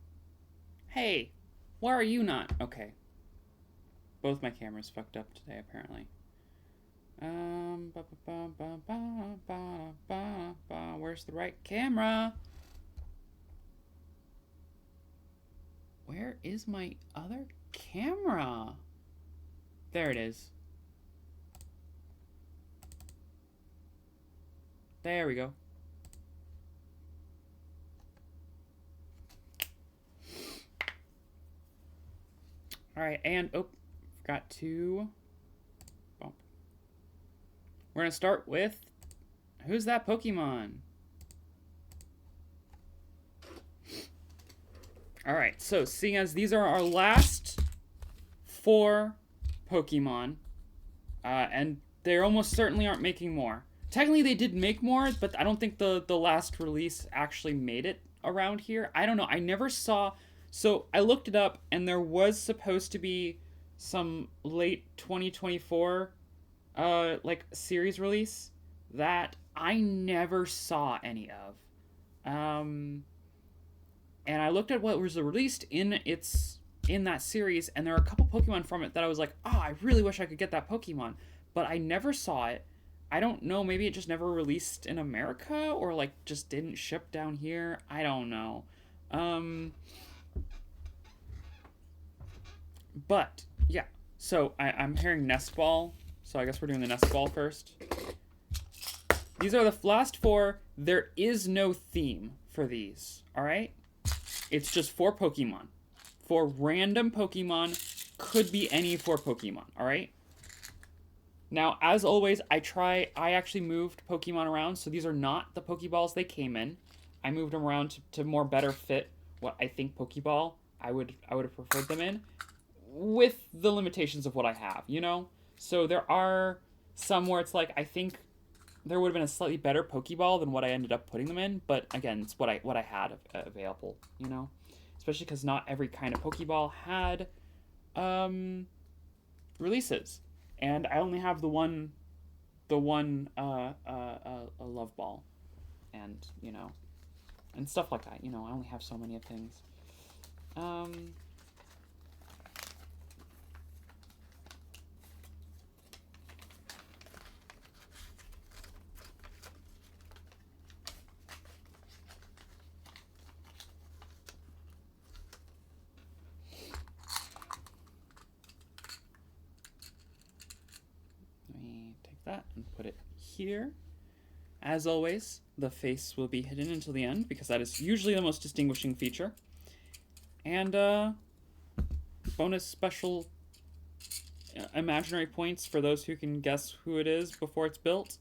Hey, why are you not? Okay. Both my cameras fucked up today, apparently. Where's the right camera? Where is my other camera? There it is. There we go. All right, and oh, Forgot to bump. We're gonna start with, who's that Pokemon? Alright, so seeing as these are our last 4 Pokemon, and they almost certainly aren't making more. Technically they did make more, but I don't think the last release actually made it around here. I don't know, I never saw, so I looked it up, and there was supposed to be some late 2024 like series release that I never saw any of. And I looked at what was released in that series, and there are a couple Pokemon from it that I was like, oh, I really wish I could get that Pokemon, but I never saw it. I don't know, maybe it just never released in America, or like just didn't ship down here. I don't know. But yeah, so I'm hearing Nest Ball, so I guess we're doing the Nest Ball first. These are the last 4. There is no theme for these, all right? It's just 4 Pokemon. 4 random Pokemon. Could be any 4 Pokemon, all right? Now, as always, I actually moved Pokemon around, so these are not the Pokeballs they came in. I moved them around to more better fit what I think Pokeball I would have preferred them in, with the limitations of what I have, you know? So there are some where it's like, I think there would have been a slightly better Pokeball than what I ended up putting them in, but again, it's what I had available, you know? Especially because not every kind of Pokeball had releases. And I only have the one Love Ball, and, you know, and stuff like that, you know, I only have so many of things. That and put it here. As always, the face will be hidden until the end, because that is usually the most distinguishing feature. And bonus special imaginary points for those who can guess who it is before it's built.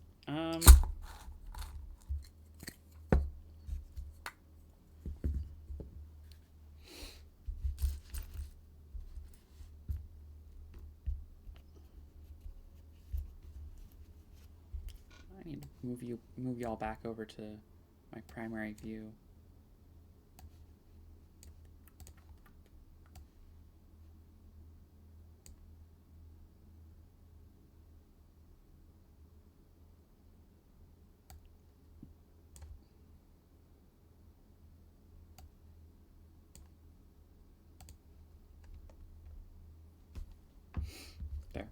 Move y'all back over to my primary view. There.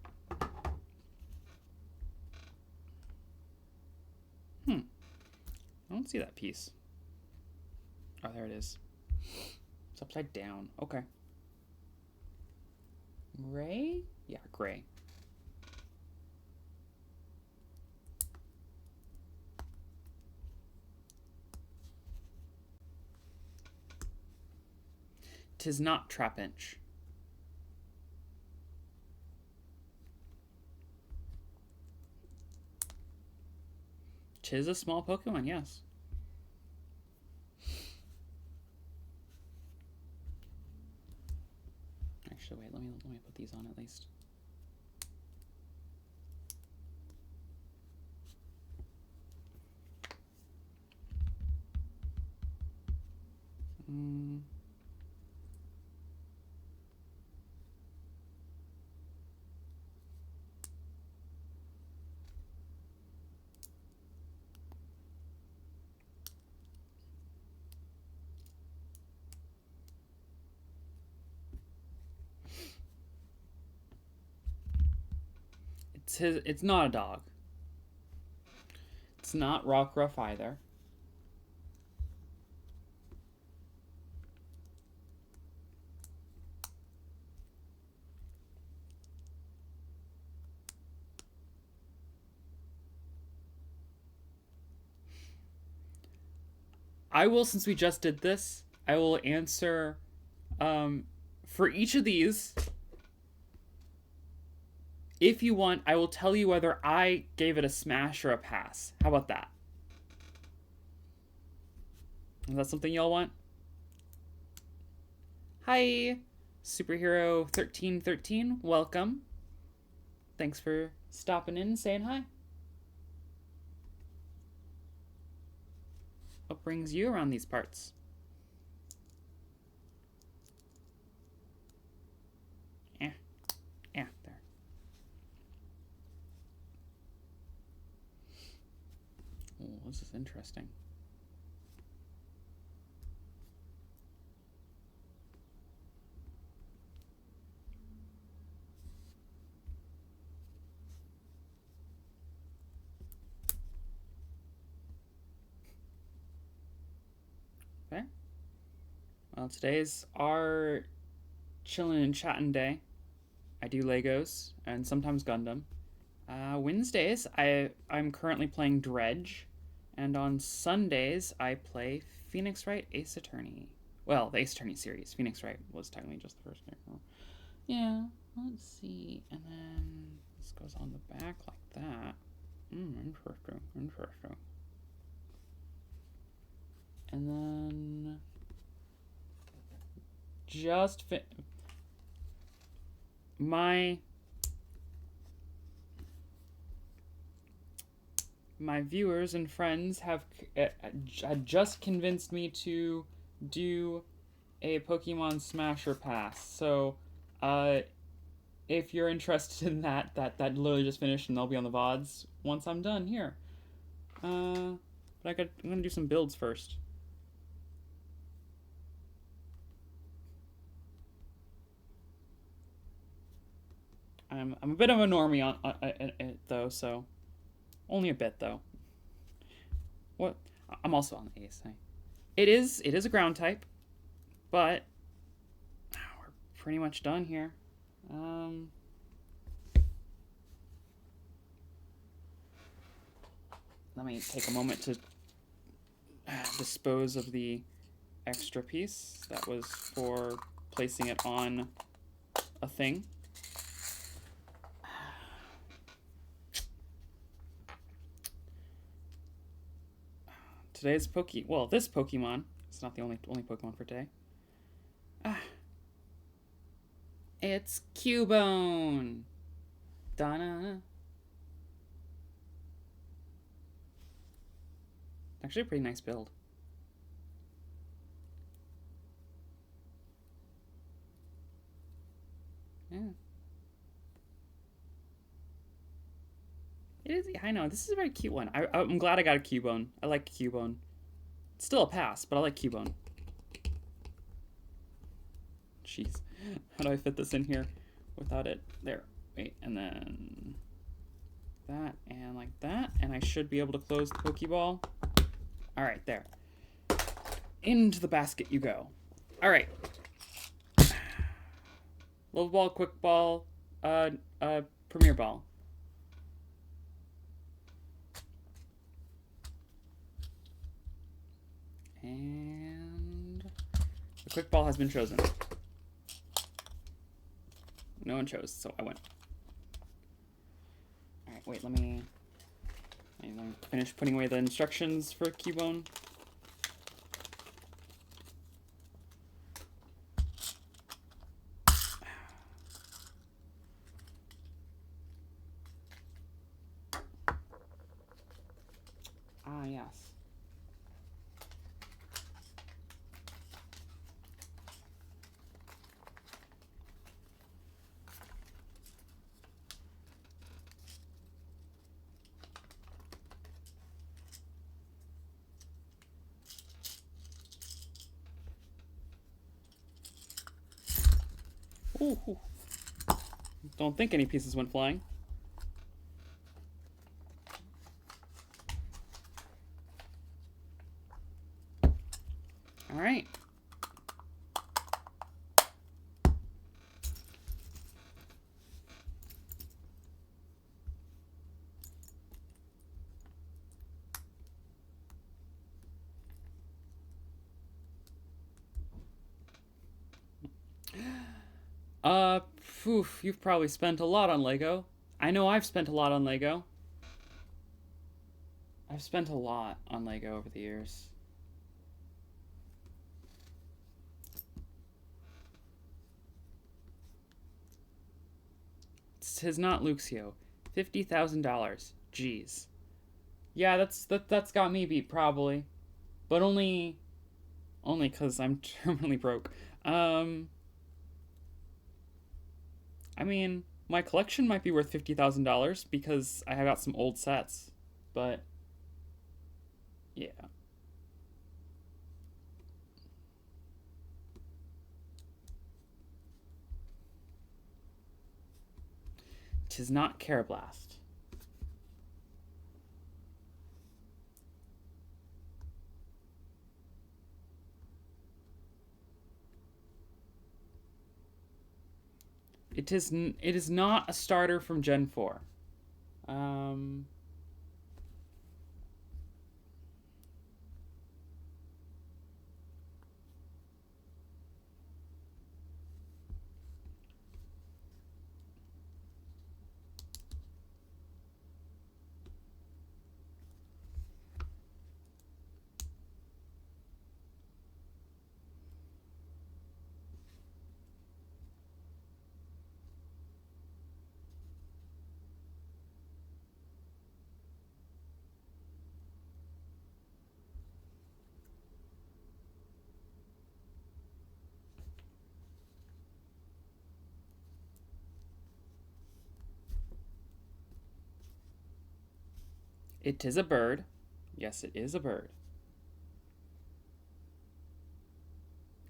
I don't see that piece. Oh, there it is. It's upside down. Okay. Gray? Yeah, gray. Tis not Trapinch. Tis a small Pokemon, yes. Actually, wait, let me put these on at least. It's not a dog. It's not Rockruff either. I will, since we just did this, I will answer for each of these. If you want, I will tell you whether I gave it a smash or a pass. How about that? Is that something y'all want? Hi, Superhero 1313. Welcome. Thanks for stopping in and saying hi. What brings you around these parts? Yeah, there. Oh, this is interesting. Okay. Well, today's our chillin' and chatting day. I do Legos and sometimes Gundam. Wednesdays, I'm currently playing Dredge, and on Sundays I play Phoenix Wright Ace Attorney. Well, the Ace Attorney series. Phoenix Wright was technically just the first game. Yeah, let's see. And then this goes on the back like that. Interesting, interesting. And then just my viewers and friends have just convinced me to do a Pokemon Smash or pass. So, if you're interested in that literally just finished, and they'll be on the VODs once I'm done here. But I'm gonna do some builds first. I'm a bit of a normie on it though, so only a bit though. What? I'm also on the Ace. It is a ground type, but we're pretty much done here. Let me take a moment to dispose of the extra piece that was for placing it on a thing. Today's this Pokemon, it's not the only Pokemon for today. It's Cubone. Donna. Actually a pretty nice build. Yeah. It is. I know, this is a very cute one. I'm glad I got a Cubone. I like Cubone. It's still a pass, but I like Cubone. Jeez. How do I fit this in here without it? There. Wait, and then that, and like that. And I should be able to close the Pokeball. Alright, there. Into the basket you go. Alright. Little ball, quick ball, premier ball. And the quick ball has been chosen. No one chose, so I went. Alright, wait, let me finish putting away the instructions for Cubone. Ah, yes. Ooh. Don't think any pieces went flying. All right. You've probably spent a lot on Lego. I know I've spent a lot on Lego. I've spent a lot on Lego over the years. Tis not Luxio. $50,000. Jeez. Yeah, that's got me beat probably, but only because I'm terminally broke. I mean, my collection might be worth $50,000 because I have got some old sets, but yeah. Tis not Carablast. It is not a starter from Gen 4. It is a bird. Yes, it is a bird.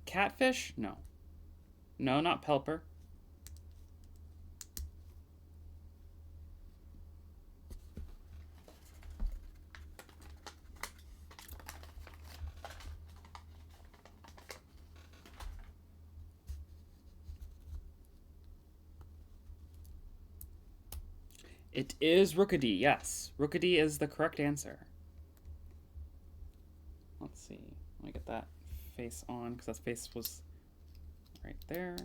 Catfish? No. No, not Pelper. It is Rookidee, yes. Rookidee is the correct answer. Let's see. Let me get that face on, because that face was right there.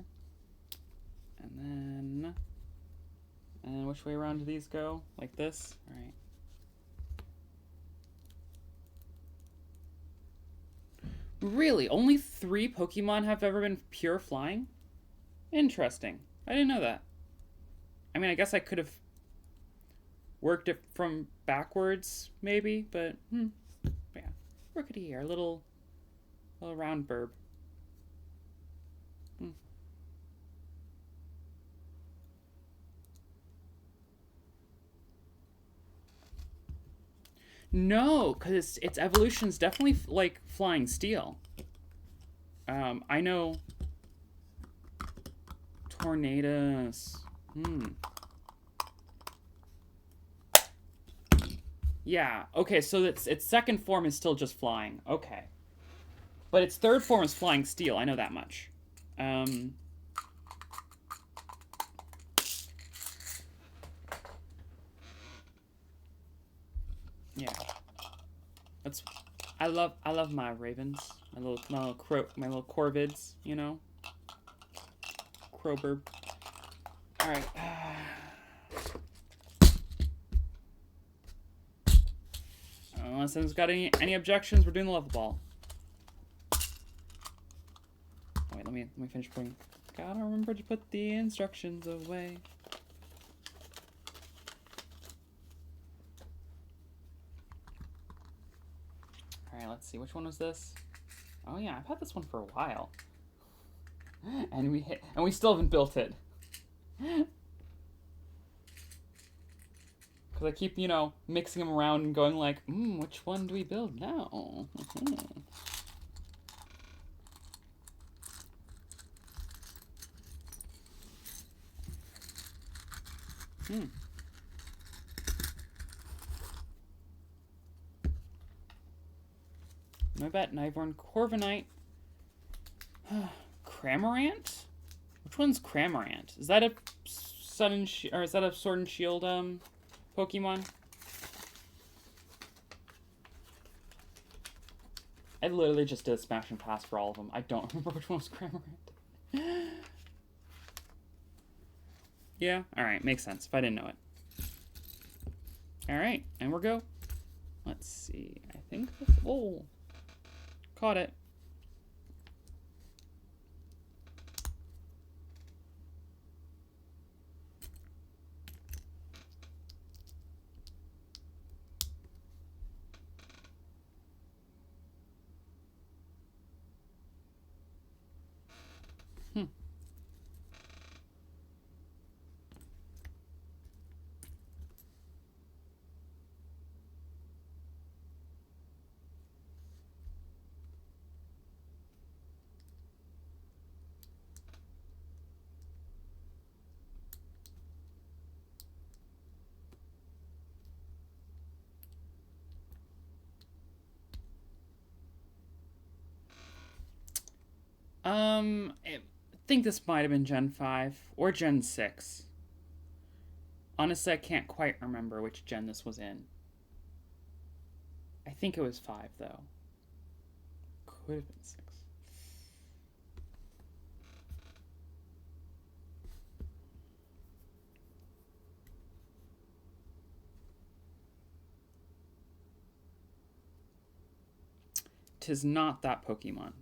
And then which way around do these go? Like this? All right. Really? Only 3 Pokemon have ever been pure flying? Interesting. I didn't know that. I mean, I guess I could have worked it from backwards, maybe, but yeah. Rookidee, our little round burb. No, because its evolution's definitely like flying steel. I know. Tornadoes. Yeah, okay, so its second form is still just flying. Okay. But its third form is flying steel, I know that much. Yeah. I love my ravens. My little corvids, you know? Crowbird. Alright. Unless anyone's got any objections, we're doing the level ball. Oh, wait, let me finish putting. Gotta remember to put the instructions away. Alright, let's see. Which one was this? Oh yeah, I've had this one for a while. And we still haven't built it. Because I keep, mixing them around and going like, which one do we build now? No bet, Nivorn Corviknight. Cramorant? Which one's Cramorant? Is that a is that a Sword and Shield Pokemon? I literally just did a smash and pass for all of them. I don't remember which one was Cramorant. Yeah, alright, makes sense if I didn't know it. All right, and we're go. Let's see. I think. Oh, caught it. Hmm. I think this might have been Gen 5 or Gen 6. Honestly, I can't quite remember which gen this was in. I think it was 5, though. Could have been 6. Tis not that Pokemon.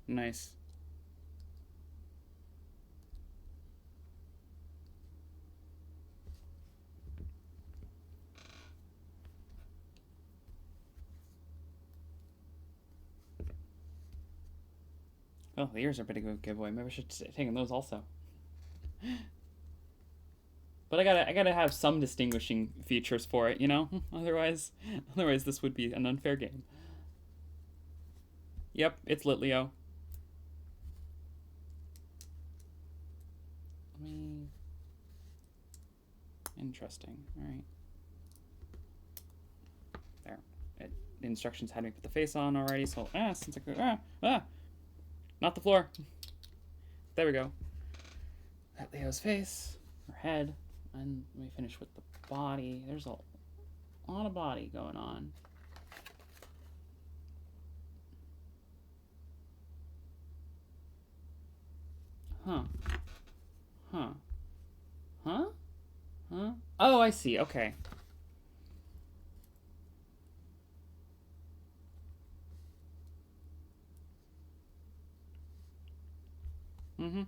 Nice. Oh, the ears are a pretty good giveaway. Maybe I should take taken those also. But I gotta have some distinguishing features for it, you know. otherwise, this would be an unfair game. Yep, it's Litleo. Let me. Interesting. All right. There. The instructions had me put the face on already, so since not the floor. There we go. That Leo's face, her head, and let me finish with the body. There's a lot of body going on. Huh. Huh. Huh? Huh? Oh, I see. Okay. Mm-hmm.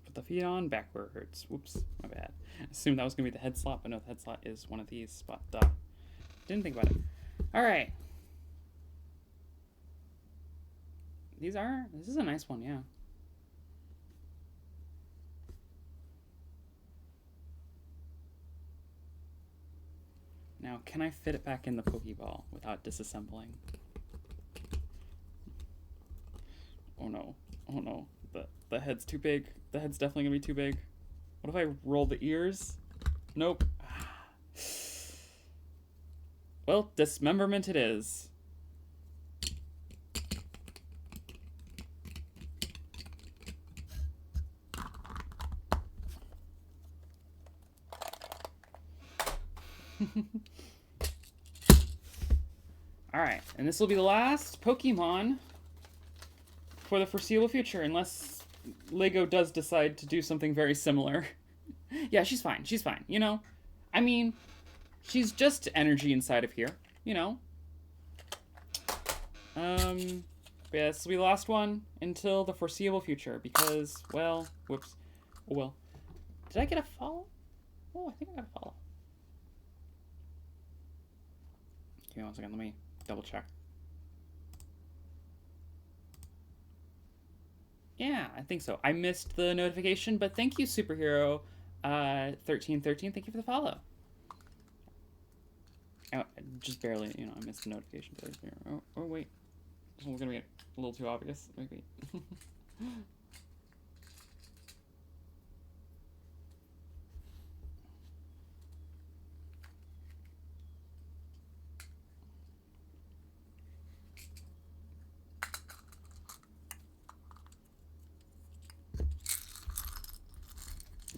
Put the feet on backwards. Whoops, my bad. I assumed that was gonna be the head slot, but no, the head slot is one of these. But didn't think about it. All right. This is a nice one, yeah. Now, can I fit it back in the Pokeball without disassembling? Oh no, oh no, the head's too big. The head's definitely gonna be too big. What if I roll the ears? Nope. Well, dismemberment it is. Alright, and this will be the last Pokemon for the foreseeable future, unless Lego does decide to do something very similar. Yeah, she's fine. She's fine. You know? I mean, she's just energy inside of here. You know? But yeah, this will be the last one until the foreseeable future, because, well, whoops. Oh, well. Did I get a follow? Oh, I think I got a follow. Give me 1 second. Let me double check. Yeah, I think so. I missed the notification, but thank you, Superhero 1313. Thank you for the follow. Oh, just barely, you know, I missed the notification. Oh, wait. This one's gonna be a little too obvious. Wait.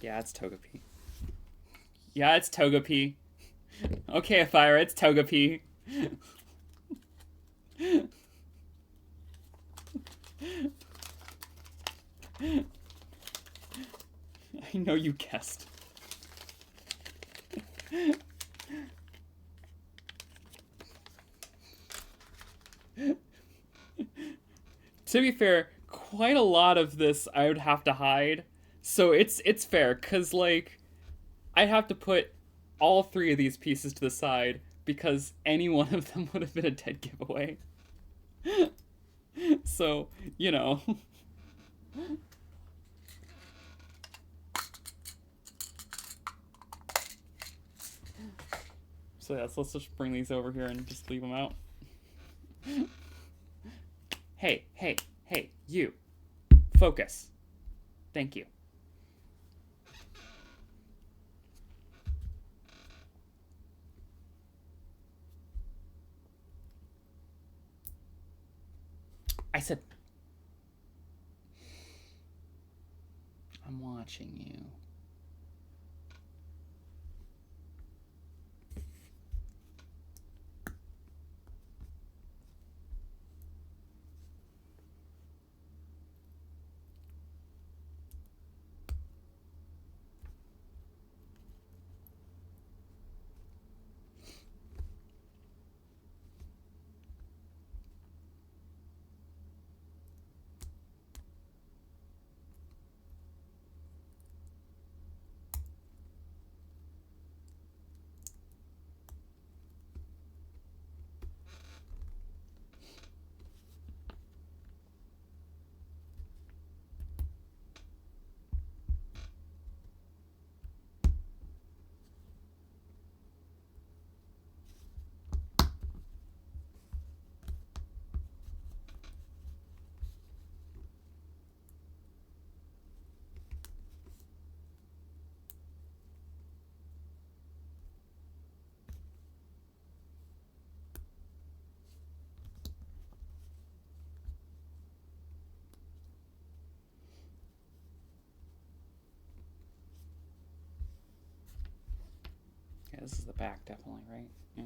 Yeah, it's Togepi. Yeah, it's Togepi. Okay, Afire, it's Togepi. I know you guessed. To be fair, quite a lot of this I would have to hide. So it's fair, because, like, I'd have to put all 3 of these pieces to the side, because any one of them would have been a dead giveaway. So, you know. So yeah, so let's just bring these over here and just leave them out. Hey, you. Focus. Thank you. I said, I'm watching you. Yeah, this is the back, definitely, right? Yeah.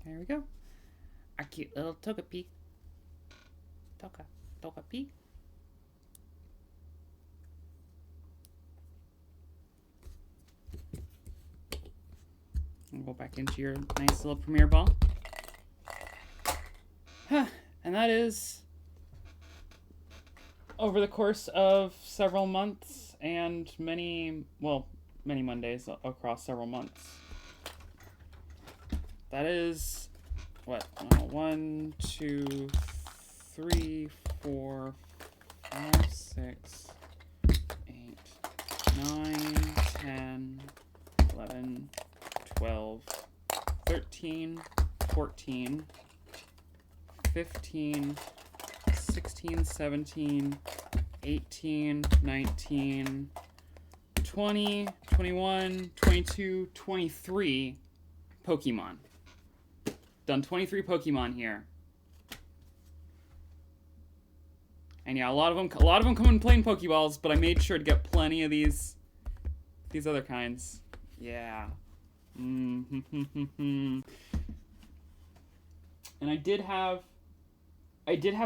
There we go. Our cute little Togepi. Togepi. And go back into your nice little Premier Ball. And that is over the course of several months and many Mondays across several months. That is what? 1, 2, 3, 4, 5, 6, 8, 9, 10, 11, 12, 13, 14, 15, 16, 17, 18, 19, 20, 21, 22, 23 Pokemon. Done 23 Pokemon here. And yeah, a lot of them come in plain Pokeballs, but I made sure to get plenty of these other kinds. Yeah. And I did have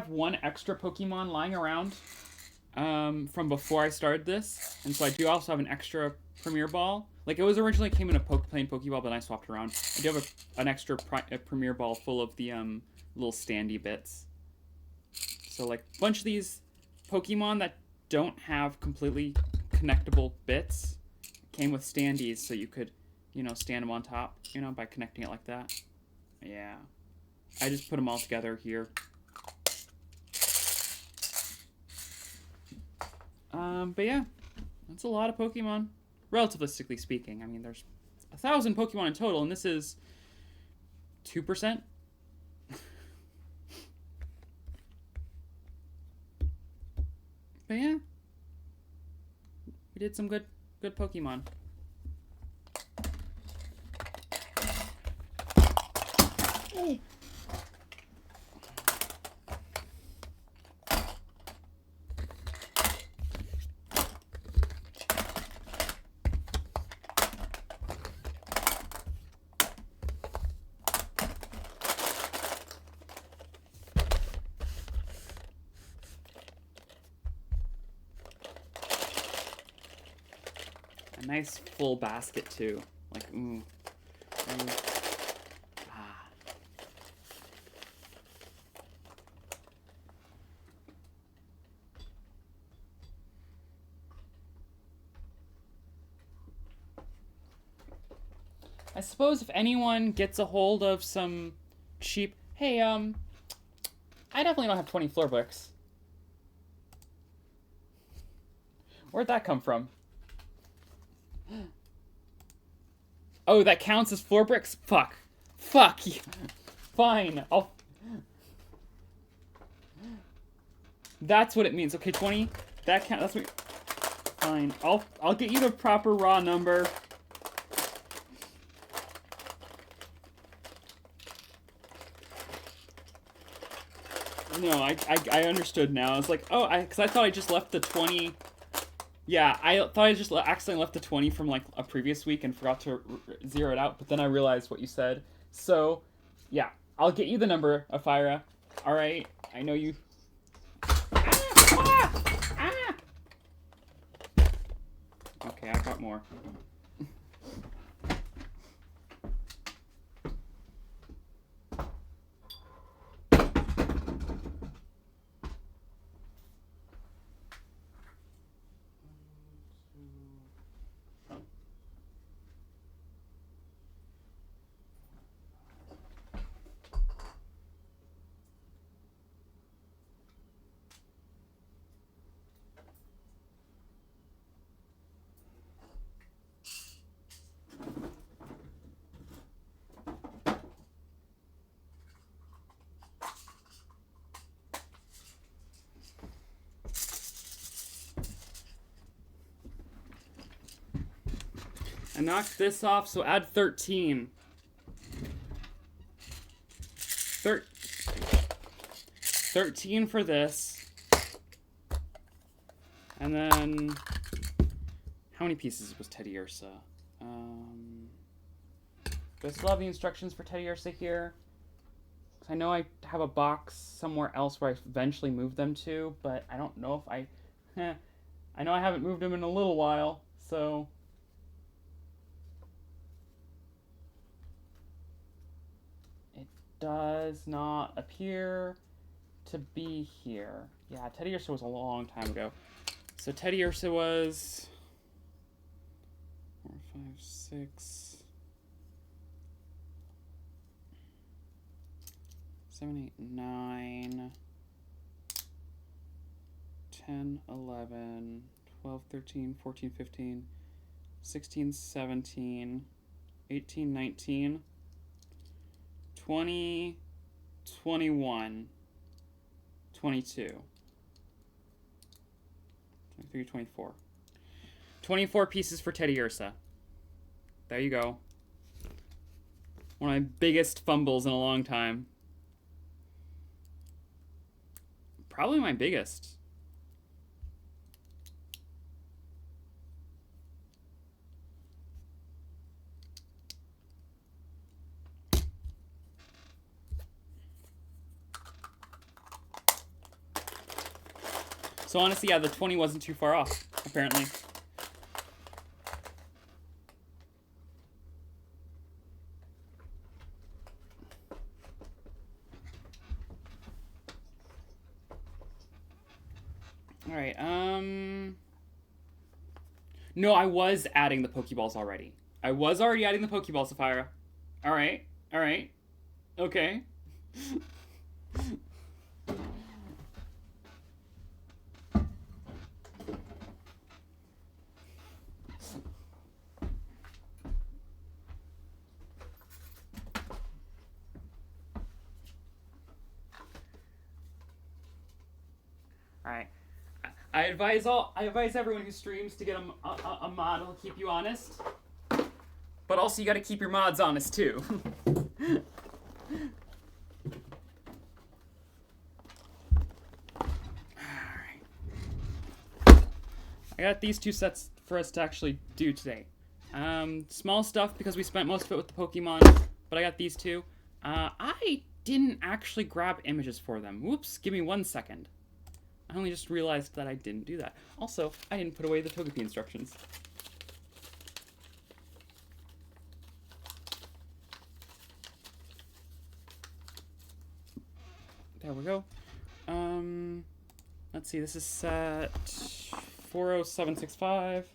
one extra Pokemon lying around from before I started this, and so I do also have an extra Premier Ball. Like, it was originally came in a plain Pokeball, but I swapped around. I do have an extra Premier Ball full of the little standy bits. So, like, a bunch of these Pokemon that don't have completely connectable bits came with standees, so you could, stand them on top, by connecting it like that. Yeah. I just put them all together here. But yeah, that's a lot of Pokemon, relativistically speaking. I mean, there's 1,000 Pokemon in total, and this is 2%. But yeah, we did some good Pokemon. Hey. A nice full basket too. Like, ooh. Ah. I suppose if anyone gets a hold of some cheap, hey, I definitely don't have 20 floor bricks. Where'd that come from? Oh, that counts as floor bricks? Fuck. Fine. That's what it means. Okay, 20. That count. That's what. Fine. I'll get you the proper raw number. No, I understood now. I was like, oh, because I thought I just left the 20. Yeah, I thought I just accidentally left the 20 from, like, a previous week and forgot to zero it out, but then I realized what you said. So, yeah, I'll get you the number, Afira. Alright, I know you... Okay, I got more. I knocked this off, so add 13. 13 for this. And then... How many pieces was Teddy Ursa? Do I still have the instructions for Teddy Ursa here? I know I have a box somewhere else where I eventually moved them to, but I don't know if I... I know I haven't moved them in a little while, so... It does not appear to be here. Yeah, Teddy Ursa was a long time ago. So Teddy Ursa was... 4, 5, 6... 7, 8, 9... 10, 11, 12, 13, 14, 15, 16, 17, 18, 19, 20, 21, 22, 23, 24. 24 pieces for Teddy Ursa. There you go. One of my biggest fumbles in a long time. Probably my biggest. So honestly, yeah, the 20 wasn't too far off, apparently. Alright, no, I was adding the Pokeballs already. I was already adding the Pokeballs, Sapphira. Alright, alright. Okay. Alright. I advise everyone who streams to get a mod that'll keep you honest. But also you gotta keep your mods honest too. Alright. I got these 2 sets for us to actually do today. Small stuff because we spent most of it with the Pokemon, but I got these 2. I didn't actually grab images for them. Whoops, give me 1 second. I only just realized that I didn't do that. Also, I didn't put away the Togepi instructions. There we go. Let's see, this is set 40765.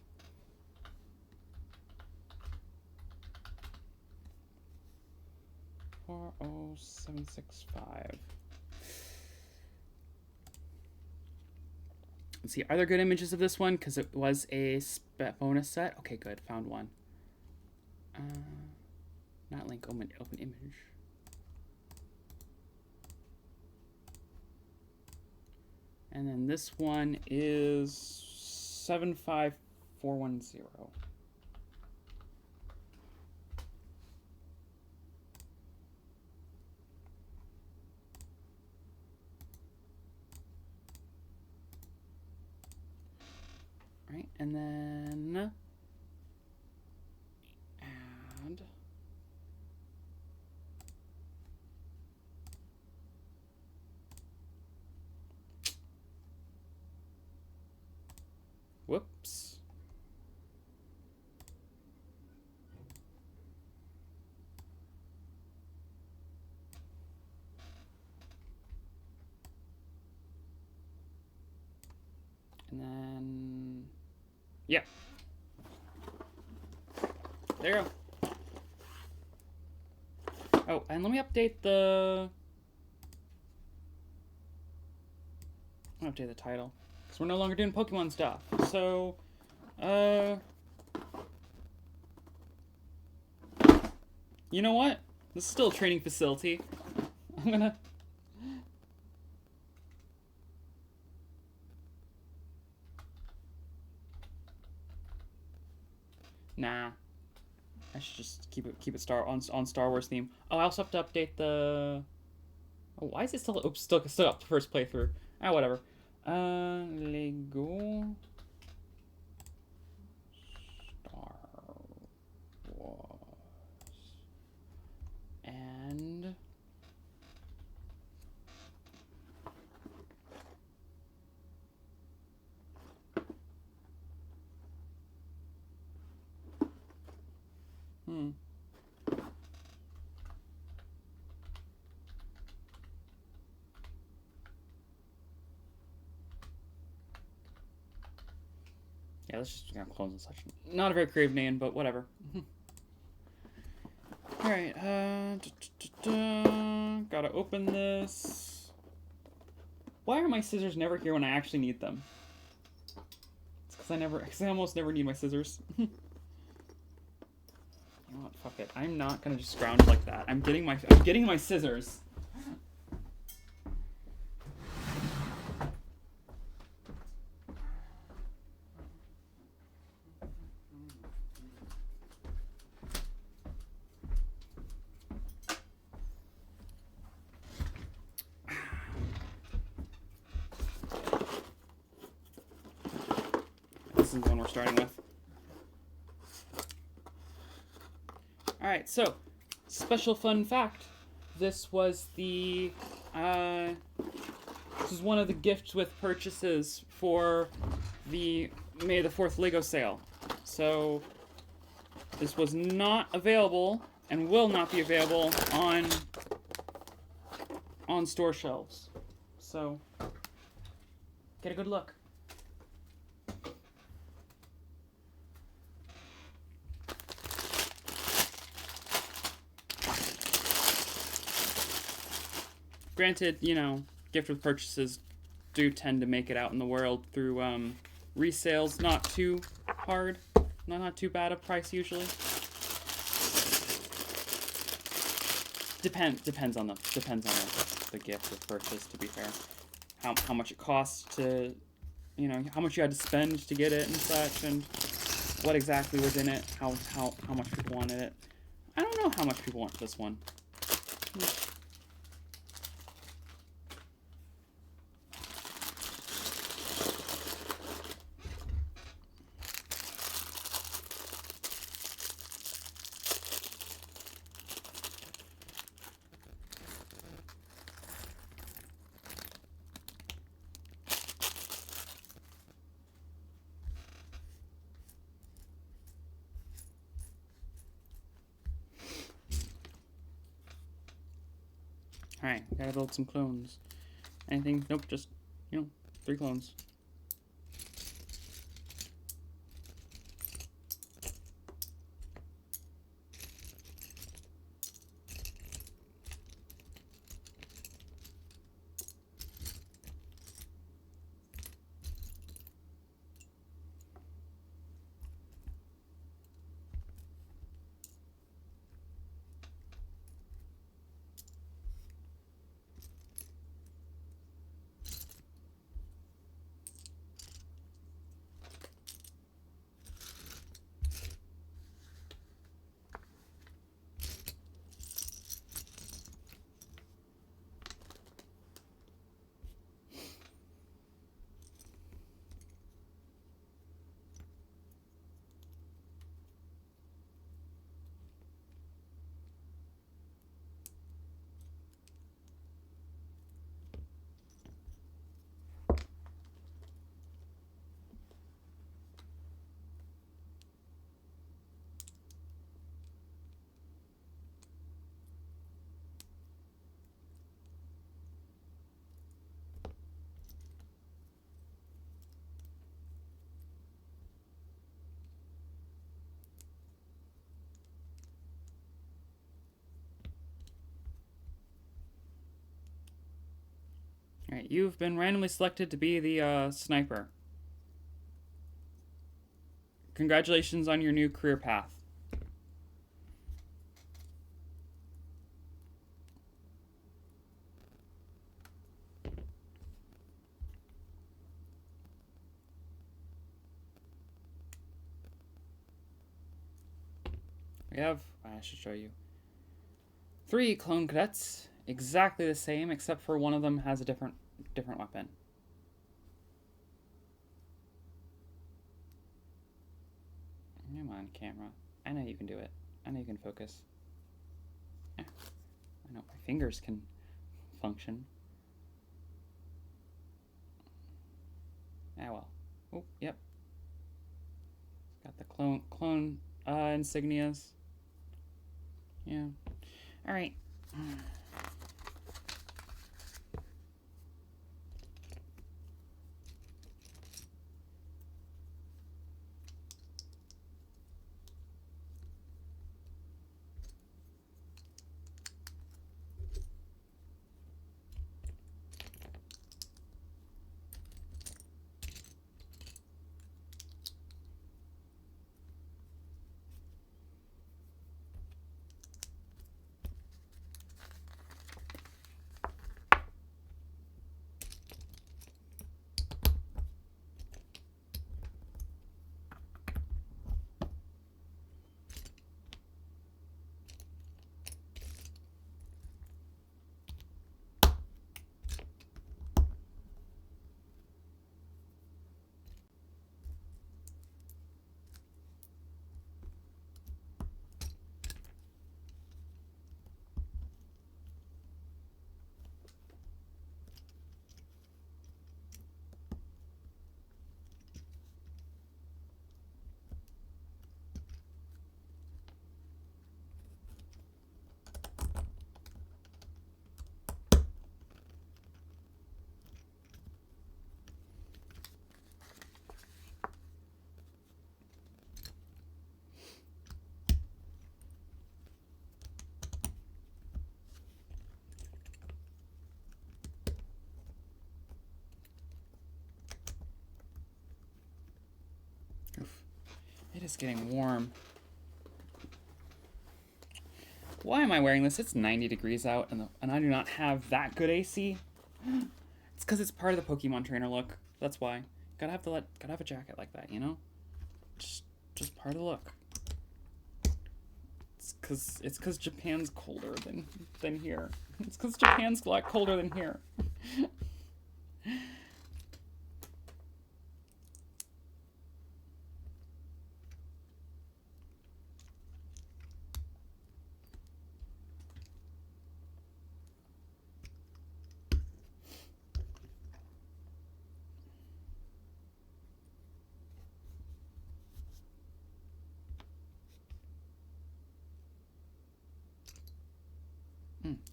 Let's see, are there good images of this one? Because it was a bonus set. Okay, good. Found one. Not link, open image. And then this one is 75410. Right, and then add whoops. And then yeah. There you go. Oh, and let me update the... I'll update the title. Because we're no longer doing Pokemon stuff. So, you know what? This is still a training facility. I'm gonna... Nah. I should just keep it on Star Wars theme. Oh, I also have to update the... Oh, why is it still... Oops, still up the first playthrough. Ah, whatever. Lego... Star Wars... And... Yeah, let's just clones and such. Not a very creative name, but whatever. Alright, gotta open this. Why are my scissors never here when I actually need them? It's because I almost never need my scissors. You know what, fuck it. I'm not gonna just scrounge like that. I'm getting my scissors. This is the one we're starting with. Alright, so, special fun fact. This was the, this is one of the gifts with purchases for the May the 4th Lego sale. So, this was not available, and will not be available on store shelves. So, get a good look. Granted, you know, gift with purchases do tend to make it out in the world through resales. Not too hard, not too bad a price usually. Depends on the gift with purchase. To be fair, how much it costs to, you know, how much you had to spend to get it and such, and what exactly was in it, how much people wanted it. I don't know how much people want this one. Alright, we gotta build some clones. Anything? Nope, just, you know, 3 clones. Alright, you've been randomly selected to be the sniper. Congratulations on your new career path. We have, I should show you, 3 clone cadets, exactly the same, except for one of them has a different weapon. Come on, camera. I know you can do it. I know you can focus. I know my fingers can function. Ah, well. Oh, yep. Got the clone insignias. Yeah. All right. It is getting warm. Why am I wearing this? It's 90 degrees out, and I do not have that good AC. It's because it's part of the Pokemon trainer look. That's why. Gotta have a jacket like that, you know? Just part of the look. It's cause Japan's colder than here. It's cause Japan's a lot colder than here.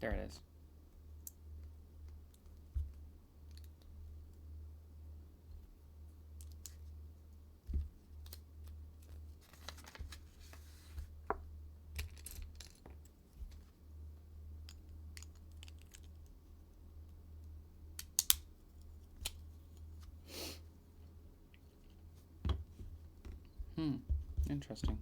There it is. Interesting.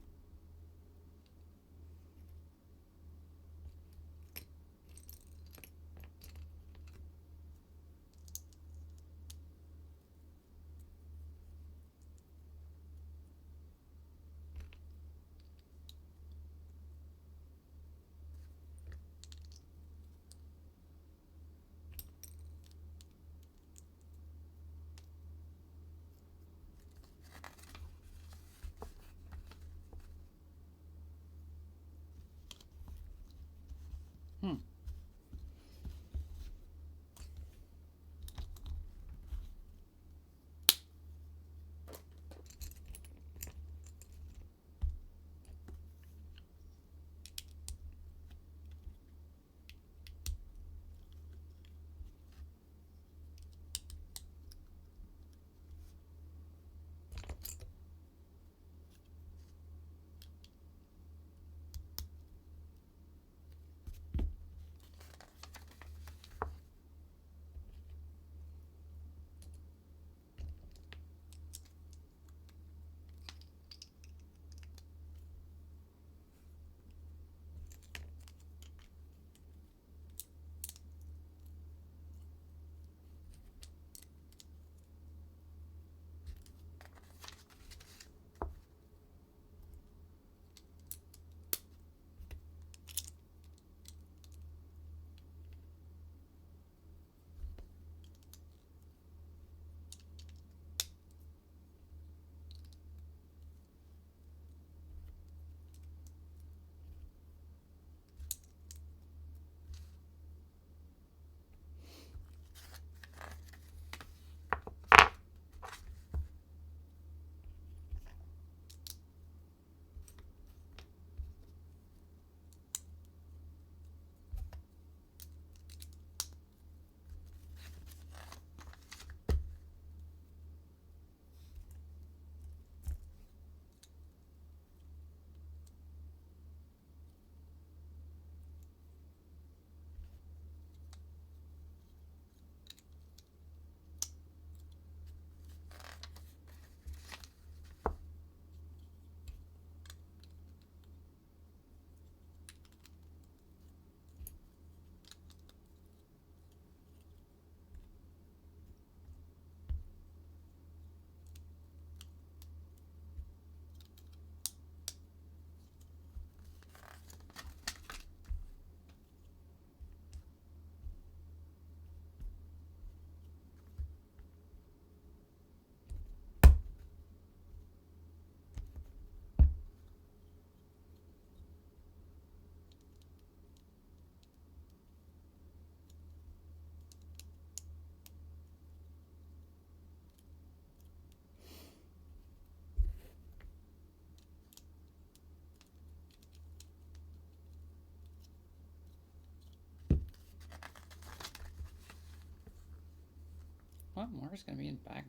What? Mortar's gonna be in bag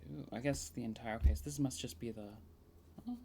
2. I guess the entire... Okay, so this must just be the... Oh.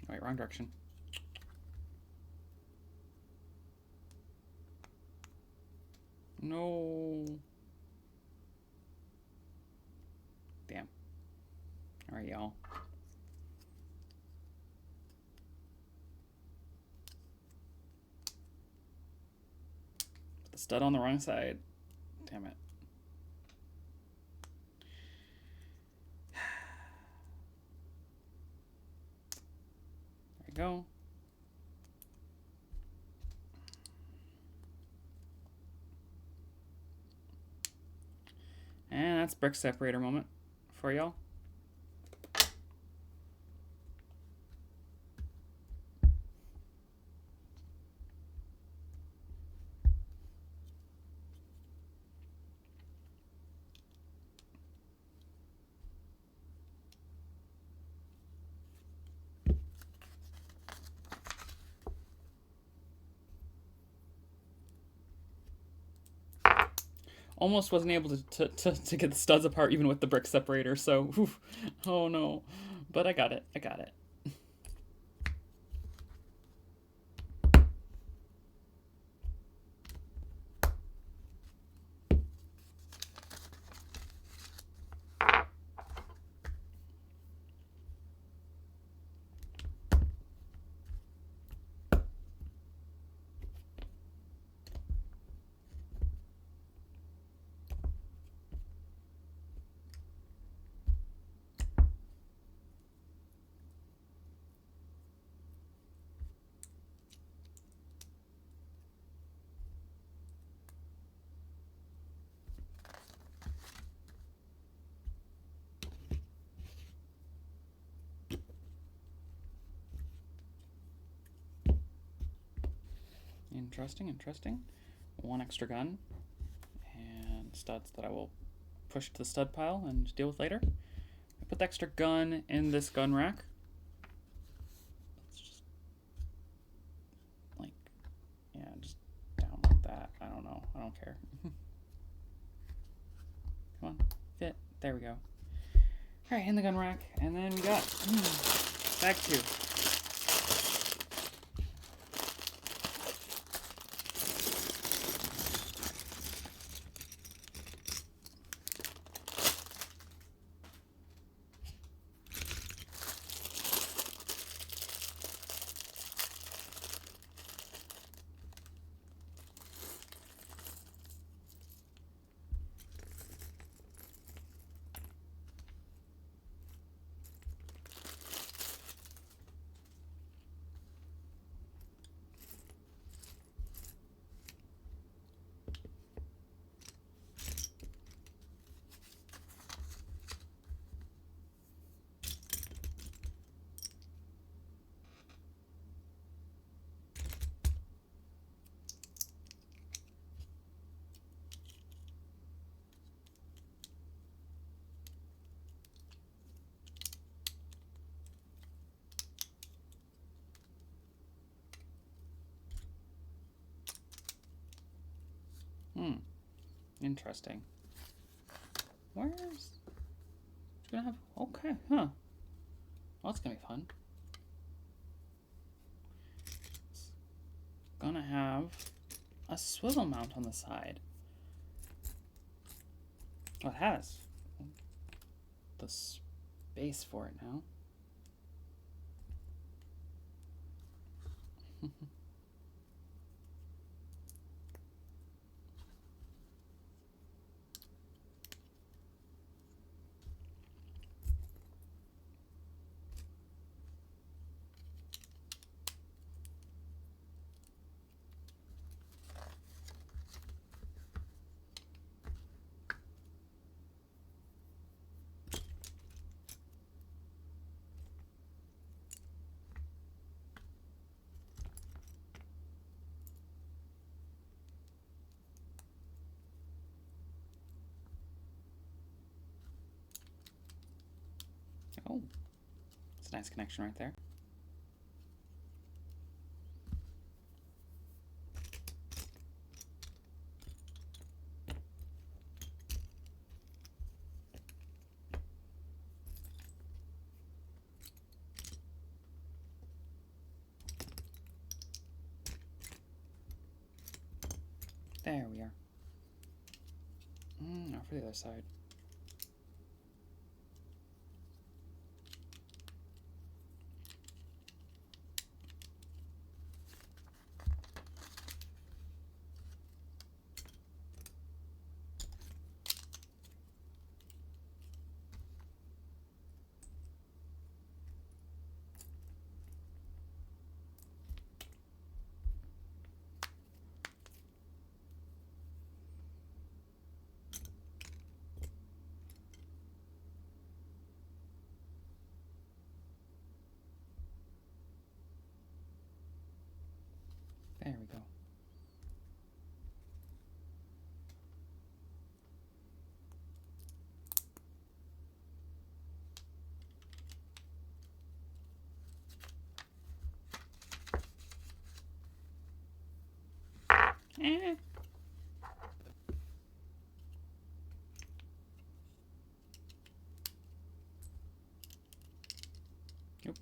Wait, wrong direction. No. Damn. All right, y'all. Put the stud on the wrong side. Damn it. There you go. And that's brick separator moment for y'all. Almost wasn't able to get the studs apart even with the brick separator, so oof, oh no. But I got it. I got it. Interesting, interesting. One extra gun and studs that I will push to the stud pile and deal with later. I put the extra gun in this gun rack. Let's just, like, yeah, just down like that. I don't know. I don't care. Come on, fit. There we go. All right, in the gun rack, and then we got bag 2. Interesting. Where's... It's gonna have... Okay, huh. Well, that's gonna be fun. It's gonna have a swivel mount on the side. Well, it has the space for it now. Oh, it's a nice connection right there. There we are. Now for the other side. There we go. Eh. Nope.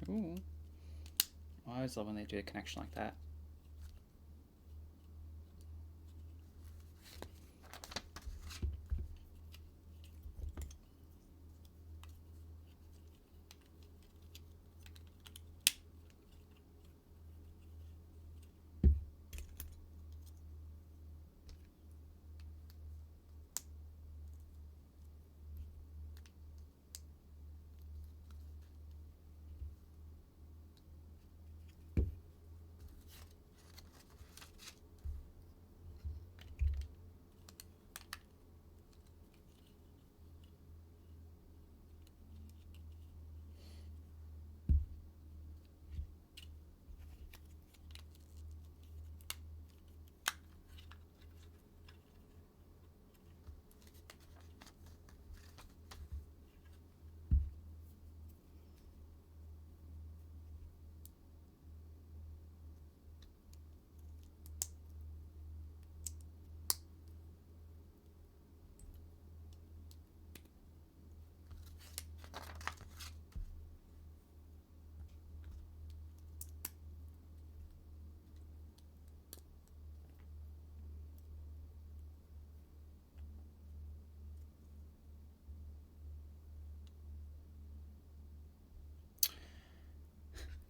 Ooh. Oh, I always love when they do a connection like that.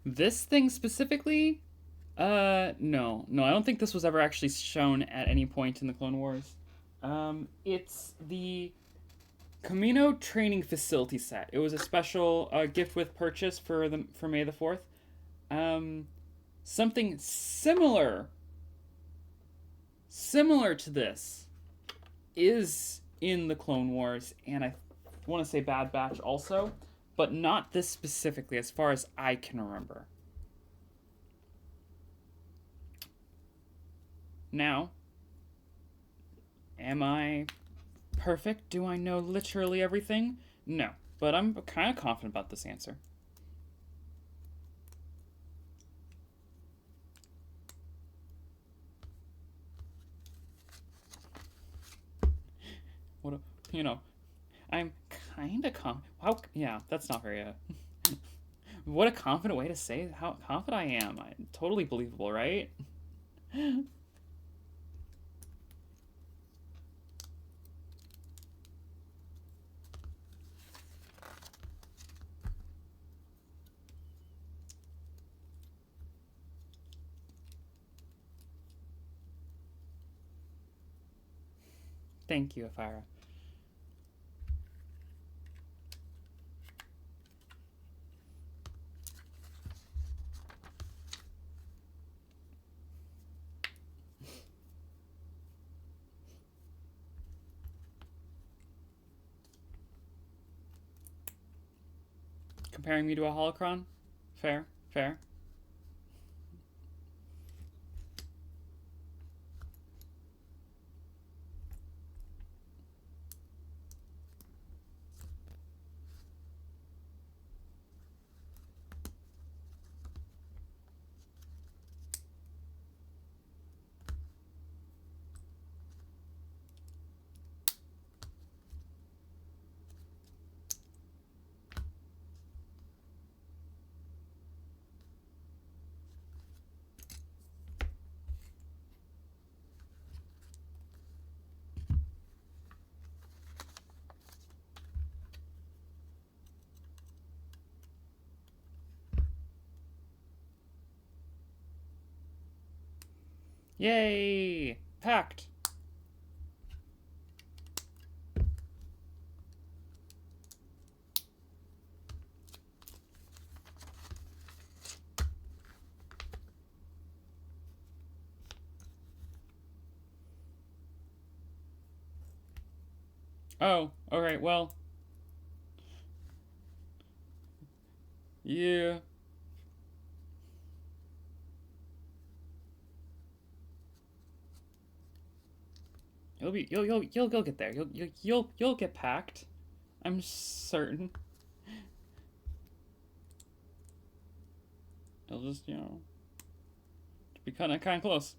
This thing specifically, no, I don't think this was ever actually shown at any point in the Clone Wars. It's the Camino Training Facility set. It was a special gift with purchase for May the 4th. Something similar to this is in the Clone Wars, and I want to say Bad Batch also, but not this specifically as far as I can remember. Now, am I perfect? Do I know literally everything? No, but I'm kind of confident about this answer. What I'm kind of yeah, that's not very what a confident way to say how confident I am. Totally believable, right? Thank you, Afira. Comparing me to a holocron? Fair, fair. Yay! Packed! Oh, alright, well. Yeah. You'll get there. You'll get packed. I'm certain. It'll just, be kind of close.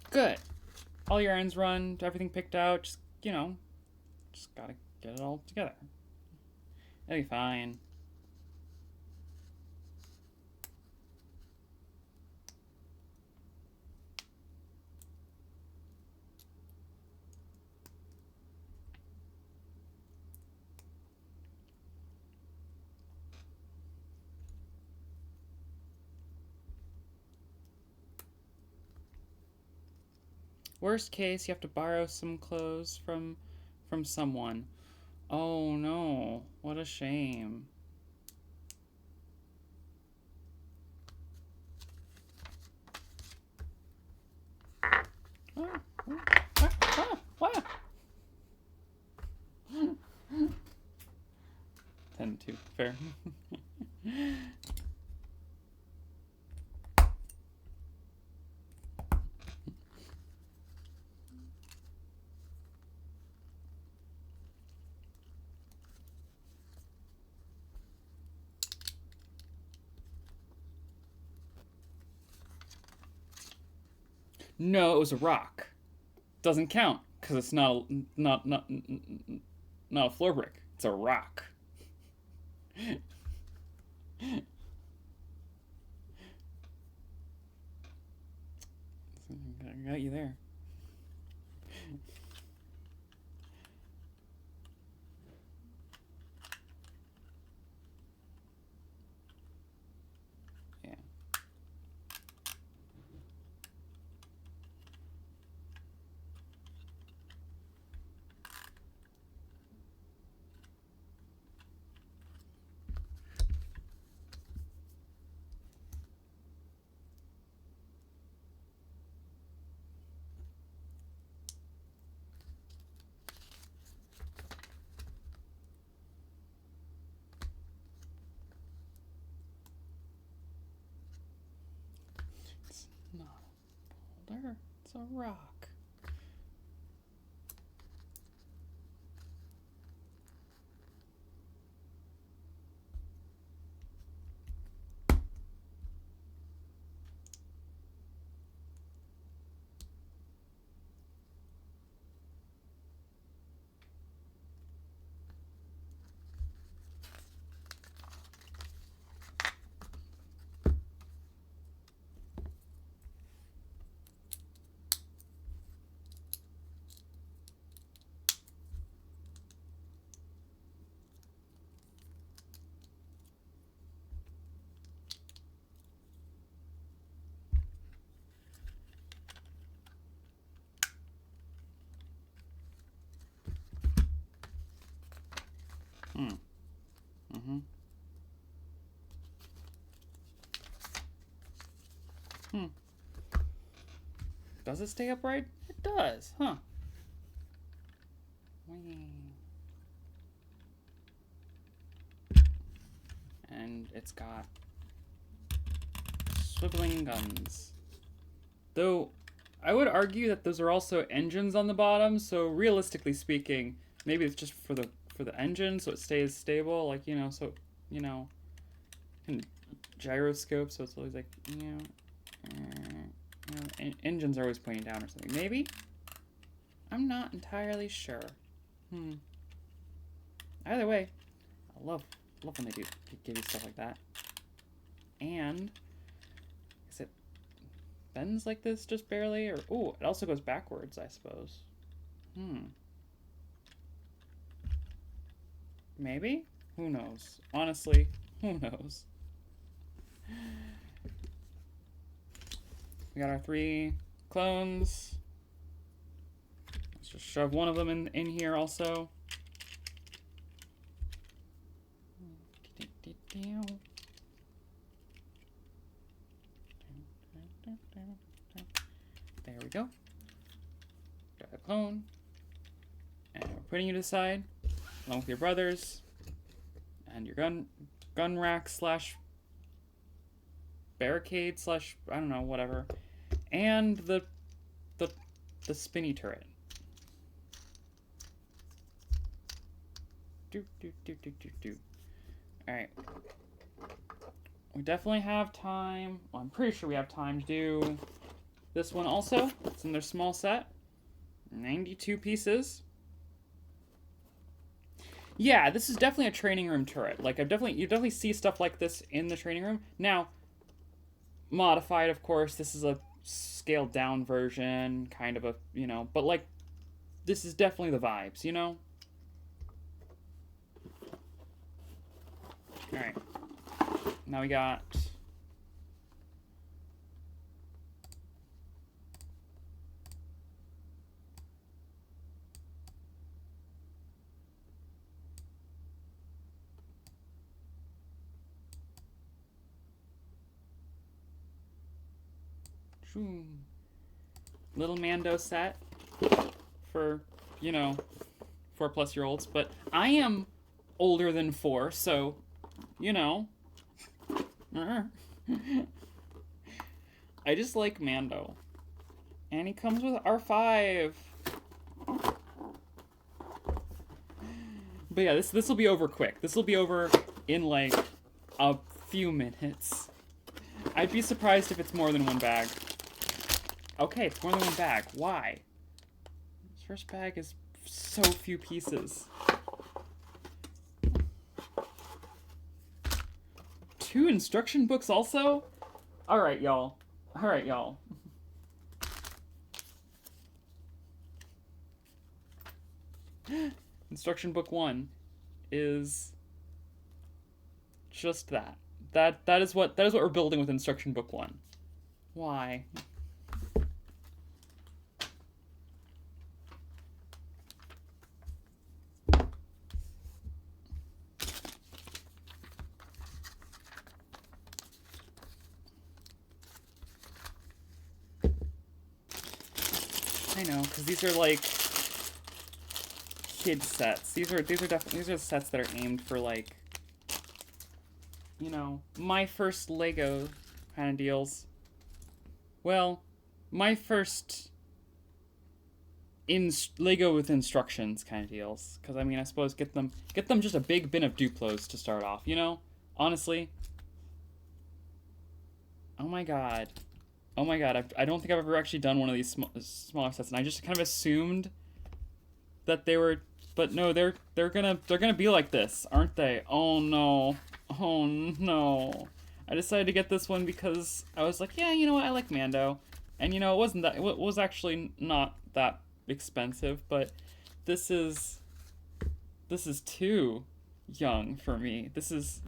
Good. All your errands run, everything picked out. Just, just gotta get it all together. It'll be fine. Worst case, you have to borrow some clothes from someone. Oh no, what a shame. What? 10-2, fair. No, it was a rock. Doesn't count because it's not a floor brick. It's a rock. I got you there. Yeah. It's not a boulder. It's a rock. Mm-hmm. Does it stay upright? It does, huh? And it's got swiveling guns. Though, I would argue that those are also engines on the bottom, so realistically speaking, maybe it's just for the engine, so it stays stable, like, you know, so, you know, and gyroscope, so it's always like, engines are always pointing down or something. Maybe? I'm not entirely sure. Either way, I love when they do give you stuff like that. And is it bends like this just barely, or oh, it also goes backwards, I suppose. Maybe? Who knows? Honestly, who knows? We got our 3 clones. Let's just shove one of them in here also. There we go. Got a clone. And we're putting you to the side, along with your brothers. And your gun rack slash barricade slash, I don't know, whatever. And the spinny turret. Alright. We definitely have time. Well, I'm pretty sure we have time to do this one also. It's in their small set. 92 pieces. Yeah, this is definitely a training room turret. Like, you definitely see stuff like this in the training room. Now, modified, of course. This is a scaled down version, kind of a, you know, but like, this is definitely the vibes, you know? Alright. Now we got little Mando set for, you know, 4+-year-olds, but I am older than 4, so, you know. I just like Mando. And he comes with R5. But yeah, this will be over quick. This will be over in like a few minutes. I'd be surprised if it's more than 1 bag. Okay, it's more than 1 bag. Why? This first bag is so few pieces. 2 instruction books also? Alright, y'all. Alright, y'all. Instruction book 1 is just that. That is what we're building with instruction book 1. Why? I know, because these are like kid sets. These are the sets that are aimed for like, you know, my first Lego kind of deals. Well, my first Lego with instructions kind of deals. Because I mean, I suppose get them just a big bin of Duplos to start off. You know, honestly. Oh my god. Oh my god, I don't think I've ever actually done one of these smaller sets, and I just kind of assumed that they were, but no, they're gonna be like this, aren't they? Oh no. Oh no. I decided to get this one because I was like, yeah, you know what, I like Mando. And you know, it was actually not that expensive, but this is too young for me. This is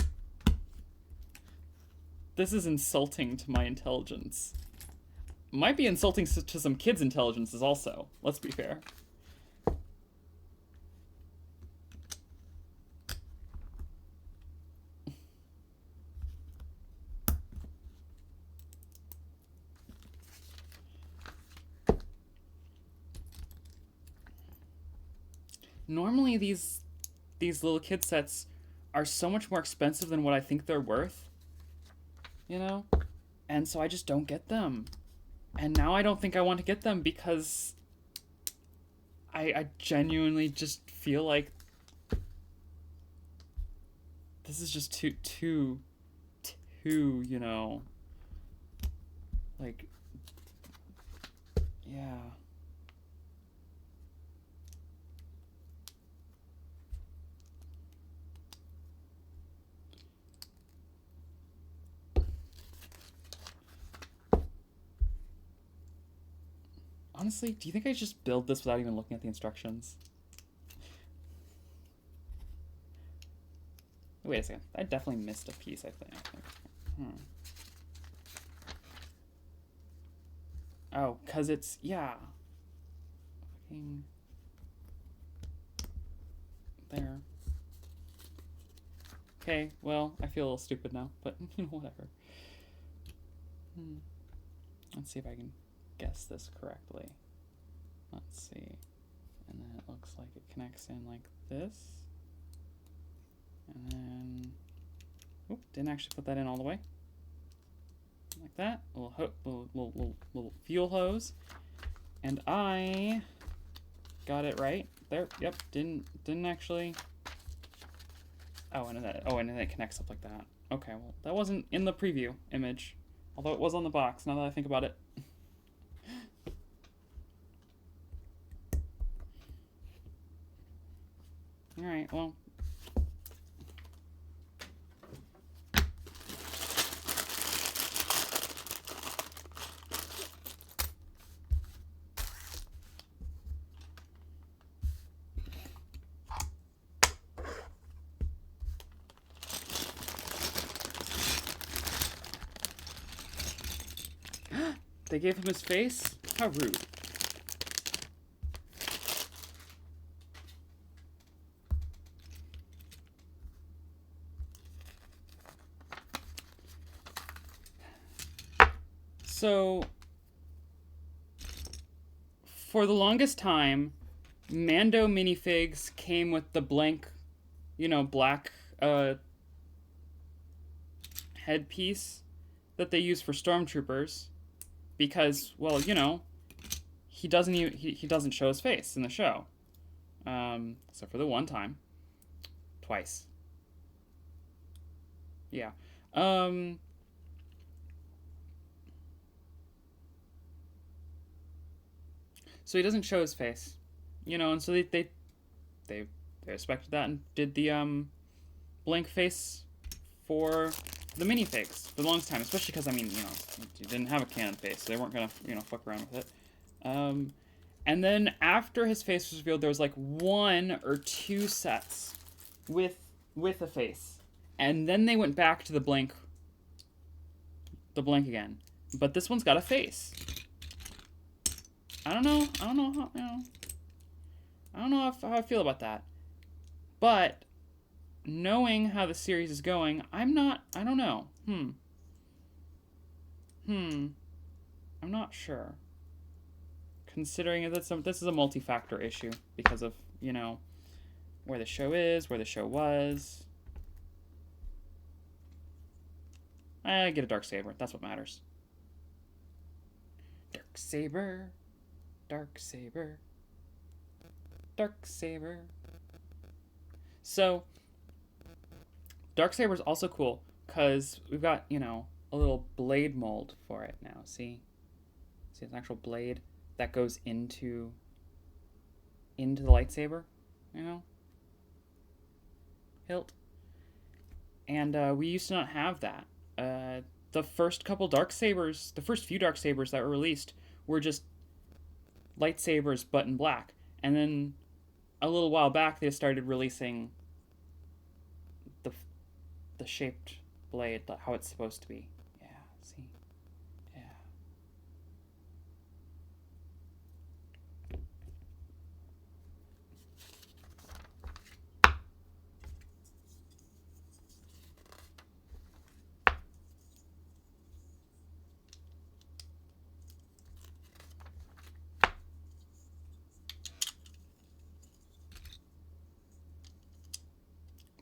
insulting to my intelligence. Might be insulting to some kids' intelligences also. Let's be fair. normally these little kid sets are so much more expensive than what I think they're worth, you know? And so I just don't get them. And now I don't think I want to get them because I genuinely just feel like this is just too, you know, like, yeah. Honestly, do you think I just build this without even looking at the instructions? Wait a second. I definitely missed a piece, I think. Oh, because it's, yeah. Fucking there. Okay, well, I feel a little stupid now, but you know, whatever. Let's see if I can guess this correctly. Let's see. And then it looks like it connects in like this. And then, oop, didn't actually put that in all the way. Like that, little fuel hose. And I got it right there. Yep, didn't actually. Oh, and then it connects up like that. Okay, well, that wasn't in the preview image, although it was on the box. Now that I think about it. All right, well. They gave him his face? How rude. So, for the longest time, Mando minifigs came with the blank, you know, black headpiece that they use for stormtroopers. Because, well, you know, he doesn't show his face in the show, except for the one time, twice. Yeah. So he doesn't show his face, you know, and so they respected that and did the blank face for the minifigs for the longest time, especially because, I mean, you know, you didn't have a canon face, so they weren't gonna, you know, fuck around with it. And then after his face was revealed, there was like 1 or 2 sets with a face, and then they went back to the blank again. But this one's got a face. I don't know how, you know, I don't know how I feel about that. But knowing how the series is going, I don't know. I'm not sure. Considering that this is a multi-factor issue because of, you know, where the show is, where the show was. I get a Darksaber. That's what matters. Darksaber. Darksaber. Darksaber. So, Darksaber's also cool because we've got, you know, a little blade mold for it now. See? See, it's an actual blade that goes into the lightsaber, you know? Hilt. And we used to not have that. The first couple Darksabers, the first few Darksabers that were released were just lightsabers but in black. And then a little while back they started releasing the shaped blade, how it's supposed to be. Yeah, see? Yeah.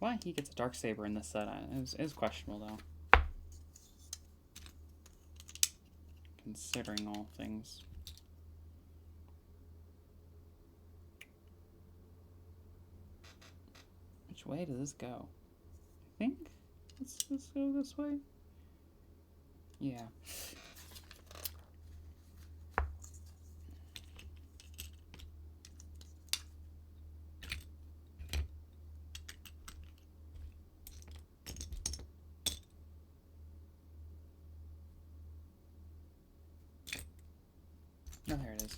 why he gets a dark saber in this set. It was questionable though. Considering all things. Which way does this go? I think let's go this way. Yeah. Oh, there it is.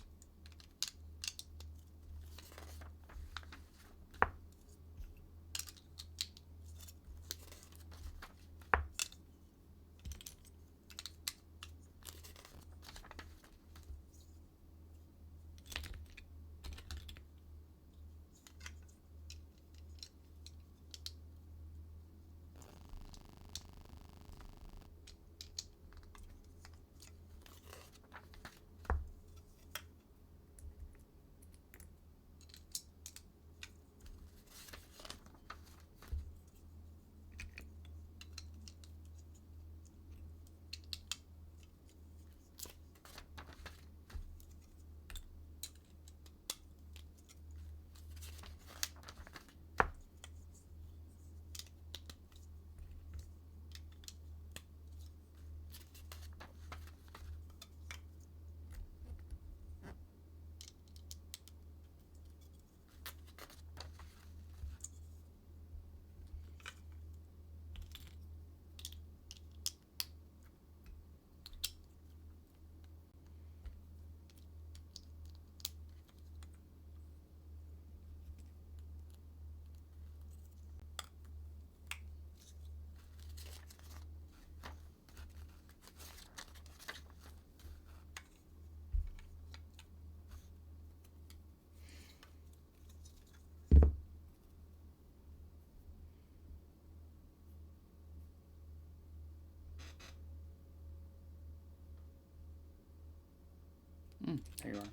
There you are.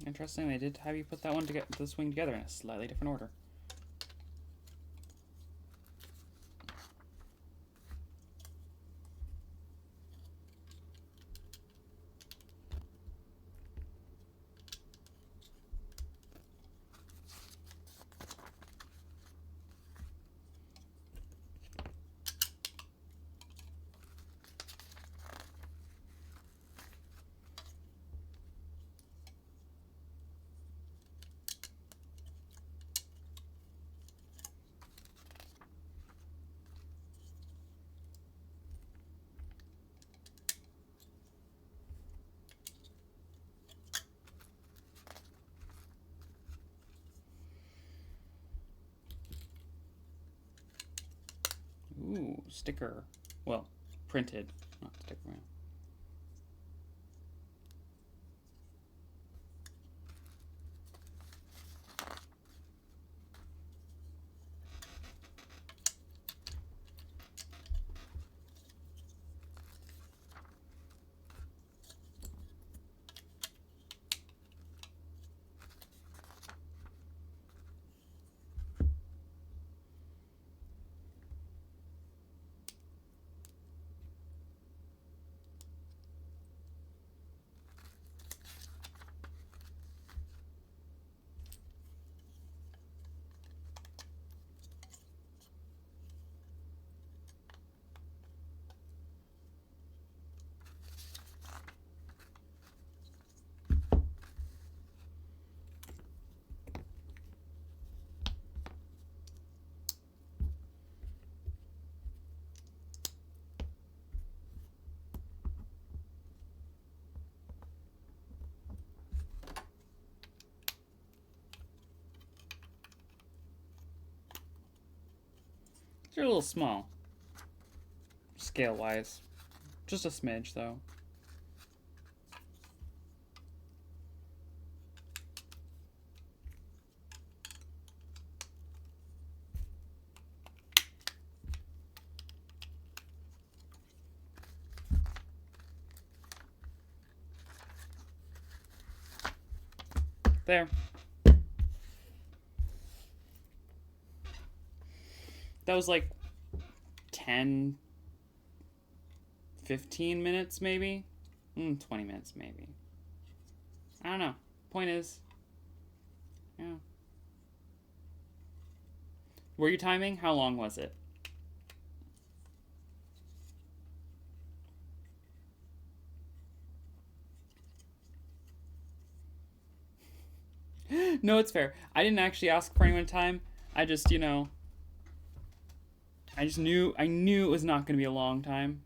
Interesting. They did have you put that one together, this wing together in a slightly different order. Ooh, sticker. Well, printed, not sticker. They're a little small, scale-wise. Just a smidge, though. There. That was like 10, 15 minutes, maybe? 20 minutes, maybe. I don't know. Point is, yeah. Were you timing? How long was it? No, it's fair. I didn't actually ask for anyone time. I just, I knew it was not going to be a long time,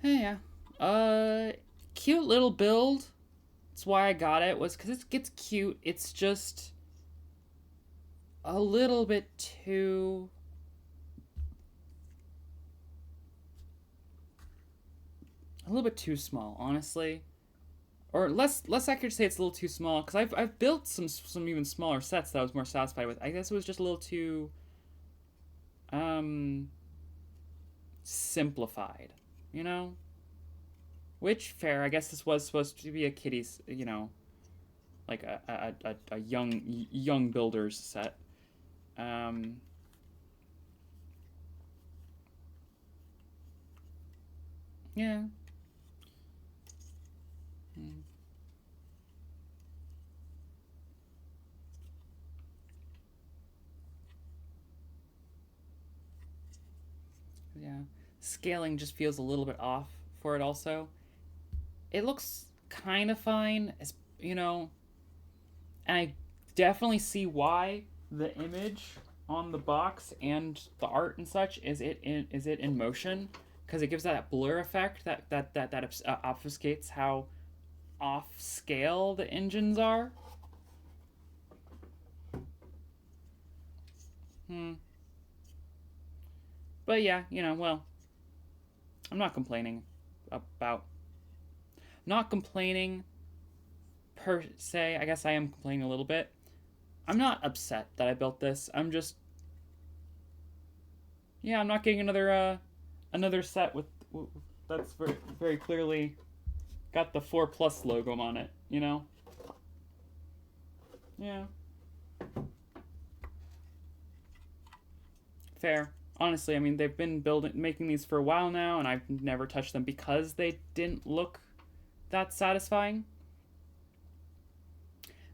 Hey, yeah. Cute little build. That's why I got it, was because it gets cute. It's just a little bit too... a little bit too small, honestly. Or less accurate to say it's a little too small, because I've built some even smaller sets that I was more satisfied with. I guess it was just a little too simplified, Which, fair, I guess this was supposed to be a kiddie's, like a young builder's set. Yeah. Yeah. Scaling just feels a little bit off for it also. It looks kind of fine, and I definitely see why the image on the box and the art and such is it in motion, because it gives that blur effect that obfuscates how off scale the engines are. But yeah, well, I'm not complaining about... not complaining per se. I guess I am complaining a little bit. I'm not upset that I built this. I'm just... yeah, I'm not getting another set with that's very, very clearly got the 4+ logo on it, Yeah. Fair. Honestly, I mean, they've been making these for a while now, and I've never touched them because they didn't look that satisfying.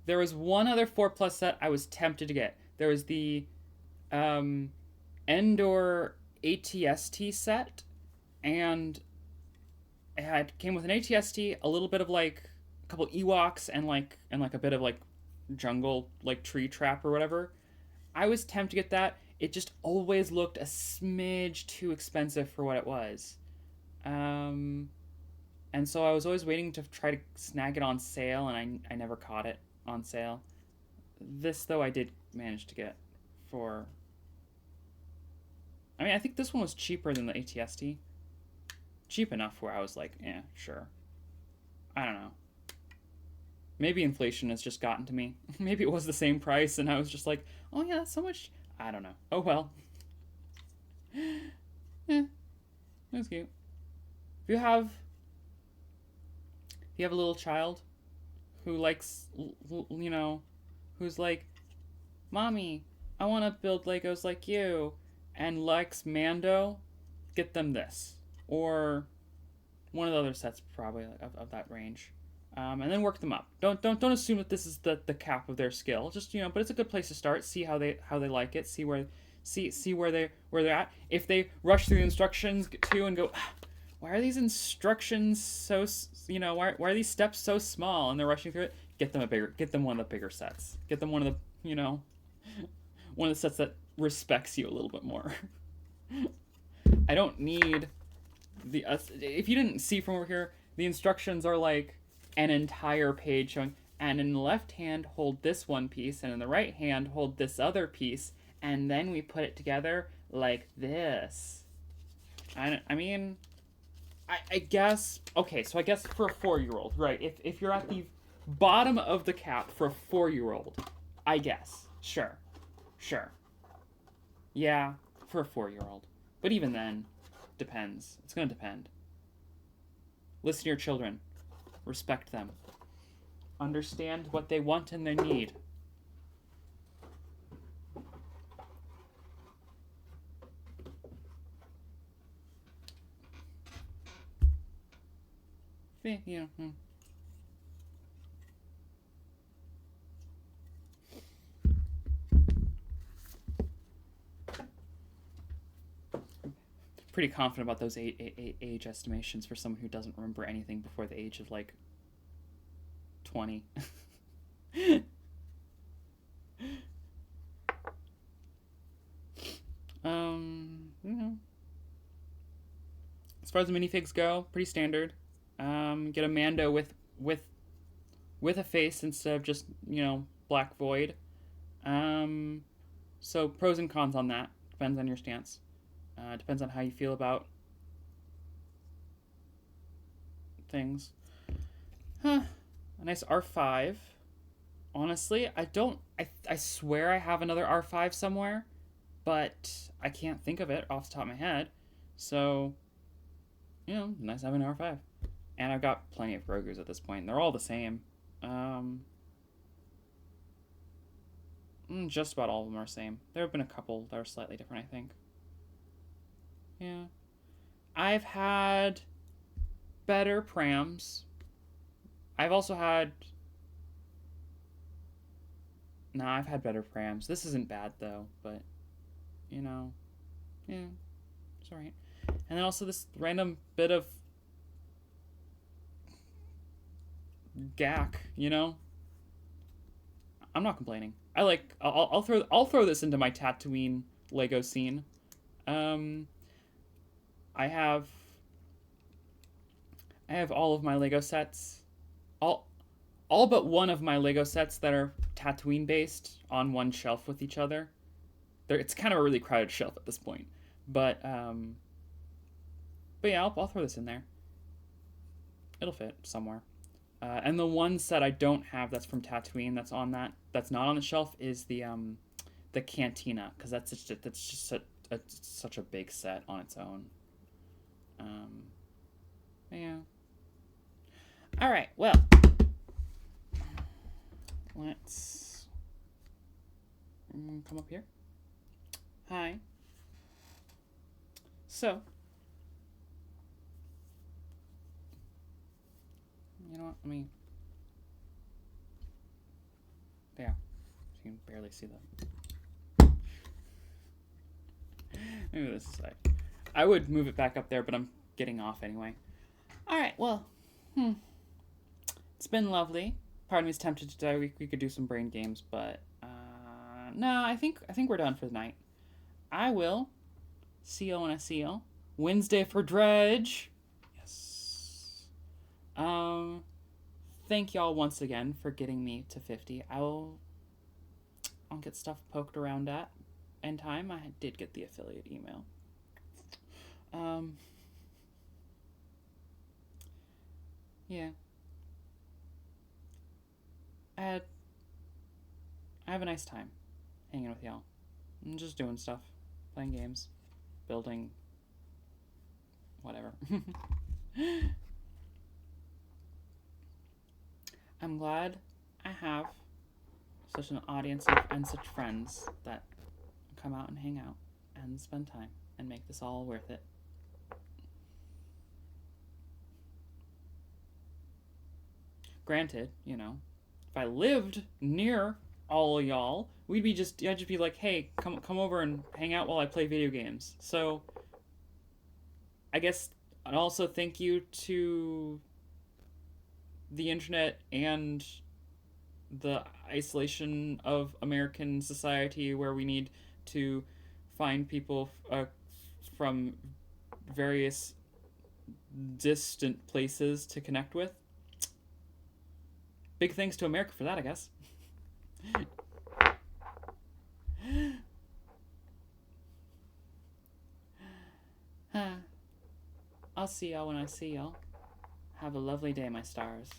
There was one other 4+ set I was tempted to get. There was the Endor ATST set, and it came with an ATST, a little bit of like a couple Ewoks, and like a bit of like jungle, like tree trap or whatever. I was tempted to get that. It just always looked a smidge too expensive for what it was. And so I was always waiting to try to snag it on sale, and I never caught it on sale. This, though, I did manage to get for... I mean, I think this one was cheaper than the ATST. Cheap enough where I was like, yeah, sure. I don't know. Maybe inflation has just gotten to me. Maybe it was the same price, and I was just like, oh yeah, that's so much... I don't know. Oh well. Yeah, that's cute. If you have a little child who likes, who's like, Mommy, I want to build Legos like you, and likes Mando, get them this. Or one of the other sets, probably, of that range. And then work them up. Don't assume that this is the cap of their skill. Just, but it's a good place to start. See how they like it. See where they're at. If they rush through the instructions too and go, why are these instructions so, why are these steps so small, and they're rushing through it? Get them one of the bigger sets. Get them one of the, one of the sets that respects you a little bit more. I don't need if you didn't see from over here, the instructions are like an entire page showing and in the left hand hold this one piece, and in the right hand hold this other piece, and then we put it together like this. I mean, I guess, okay, so I guess for a 4-year-old, right, if you're at the bottom of the cap for a 4-year-old, I guess, sure, yeah, for a 4-year-old, but even then, depends, it's gonna depend. Listen to your children, respect them, understand what they want and their need. You know, pretty confident about those age estimations for someone who doesn't remember anything before the age of like 20. You know, as far as the minifigs go, pretty standard. Get a Mando with a face instead of just, you know, black void. So pros and cons on that. Depends on your stance. Depends on how you feel about things. A nice R5. Honestly, I swear I have another R5 somewhere, but I can't think of it off the top of my head. So, you know, nice having an R5. And I've got plenty of Grogu's at this point. They're all the same. Just about all of them are the same. There have been a couple that are slightly different, I think. Yeah. I've had better prams. I've also had... Nah, I've had better prams. This isn't bad, though, but, you know, yeah, it's alright. And then also this random bit of gack, you know? I'm not complaining. I'll throw this into my Tatooine Lego scene. I have all of my Lego sets, all but one of my Lego sets that are Tatooine based on one shelf with each other. It's kind of a really crowded shelf at this point, but yeah, I'll throw this in there. It'll fit somewhere. And the one set I don't have that's from Tatooine that's not on the shelf is the Cantina, because that's just such a big set on its own. Yeah. All right. Well, let's come up here. Hi. So, you know what? Let me. There. You can barely see that. Maybe this is like. I would move it back up there, but I'm getting off anyway. All right. Well, it's been lovely. Part of me is tempted to die. We could do some brain games, but no. I think we're done for the night. I will see you when I see you. Wednesday for Dredge. Yes. Thank y'all once again for getting me to 50. I'll get stuff poked around at in time. I did get the affiliate email. Yeah. I have a nice time hanging with y'all. I'm just doing stuff, playing games, building, whatever. I'm glad I have such an audience and such friends that come out and hang out and spend time and make this all worth it. Granted, you know, if I lived near all of y'all, I'd just be like, hey, come over and hang out while I play video games. So, I guess, and also thank you to the internet and the isolation of American society where we need to find people from various distant places to connect with. Big thanks to America for that, I guess. I'll see y'all when I see y'all. Have a lovely day, my stars.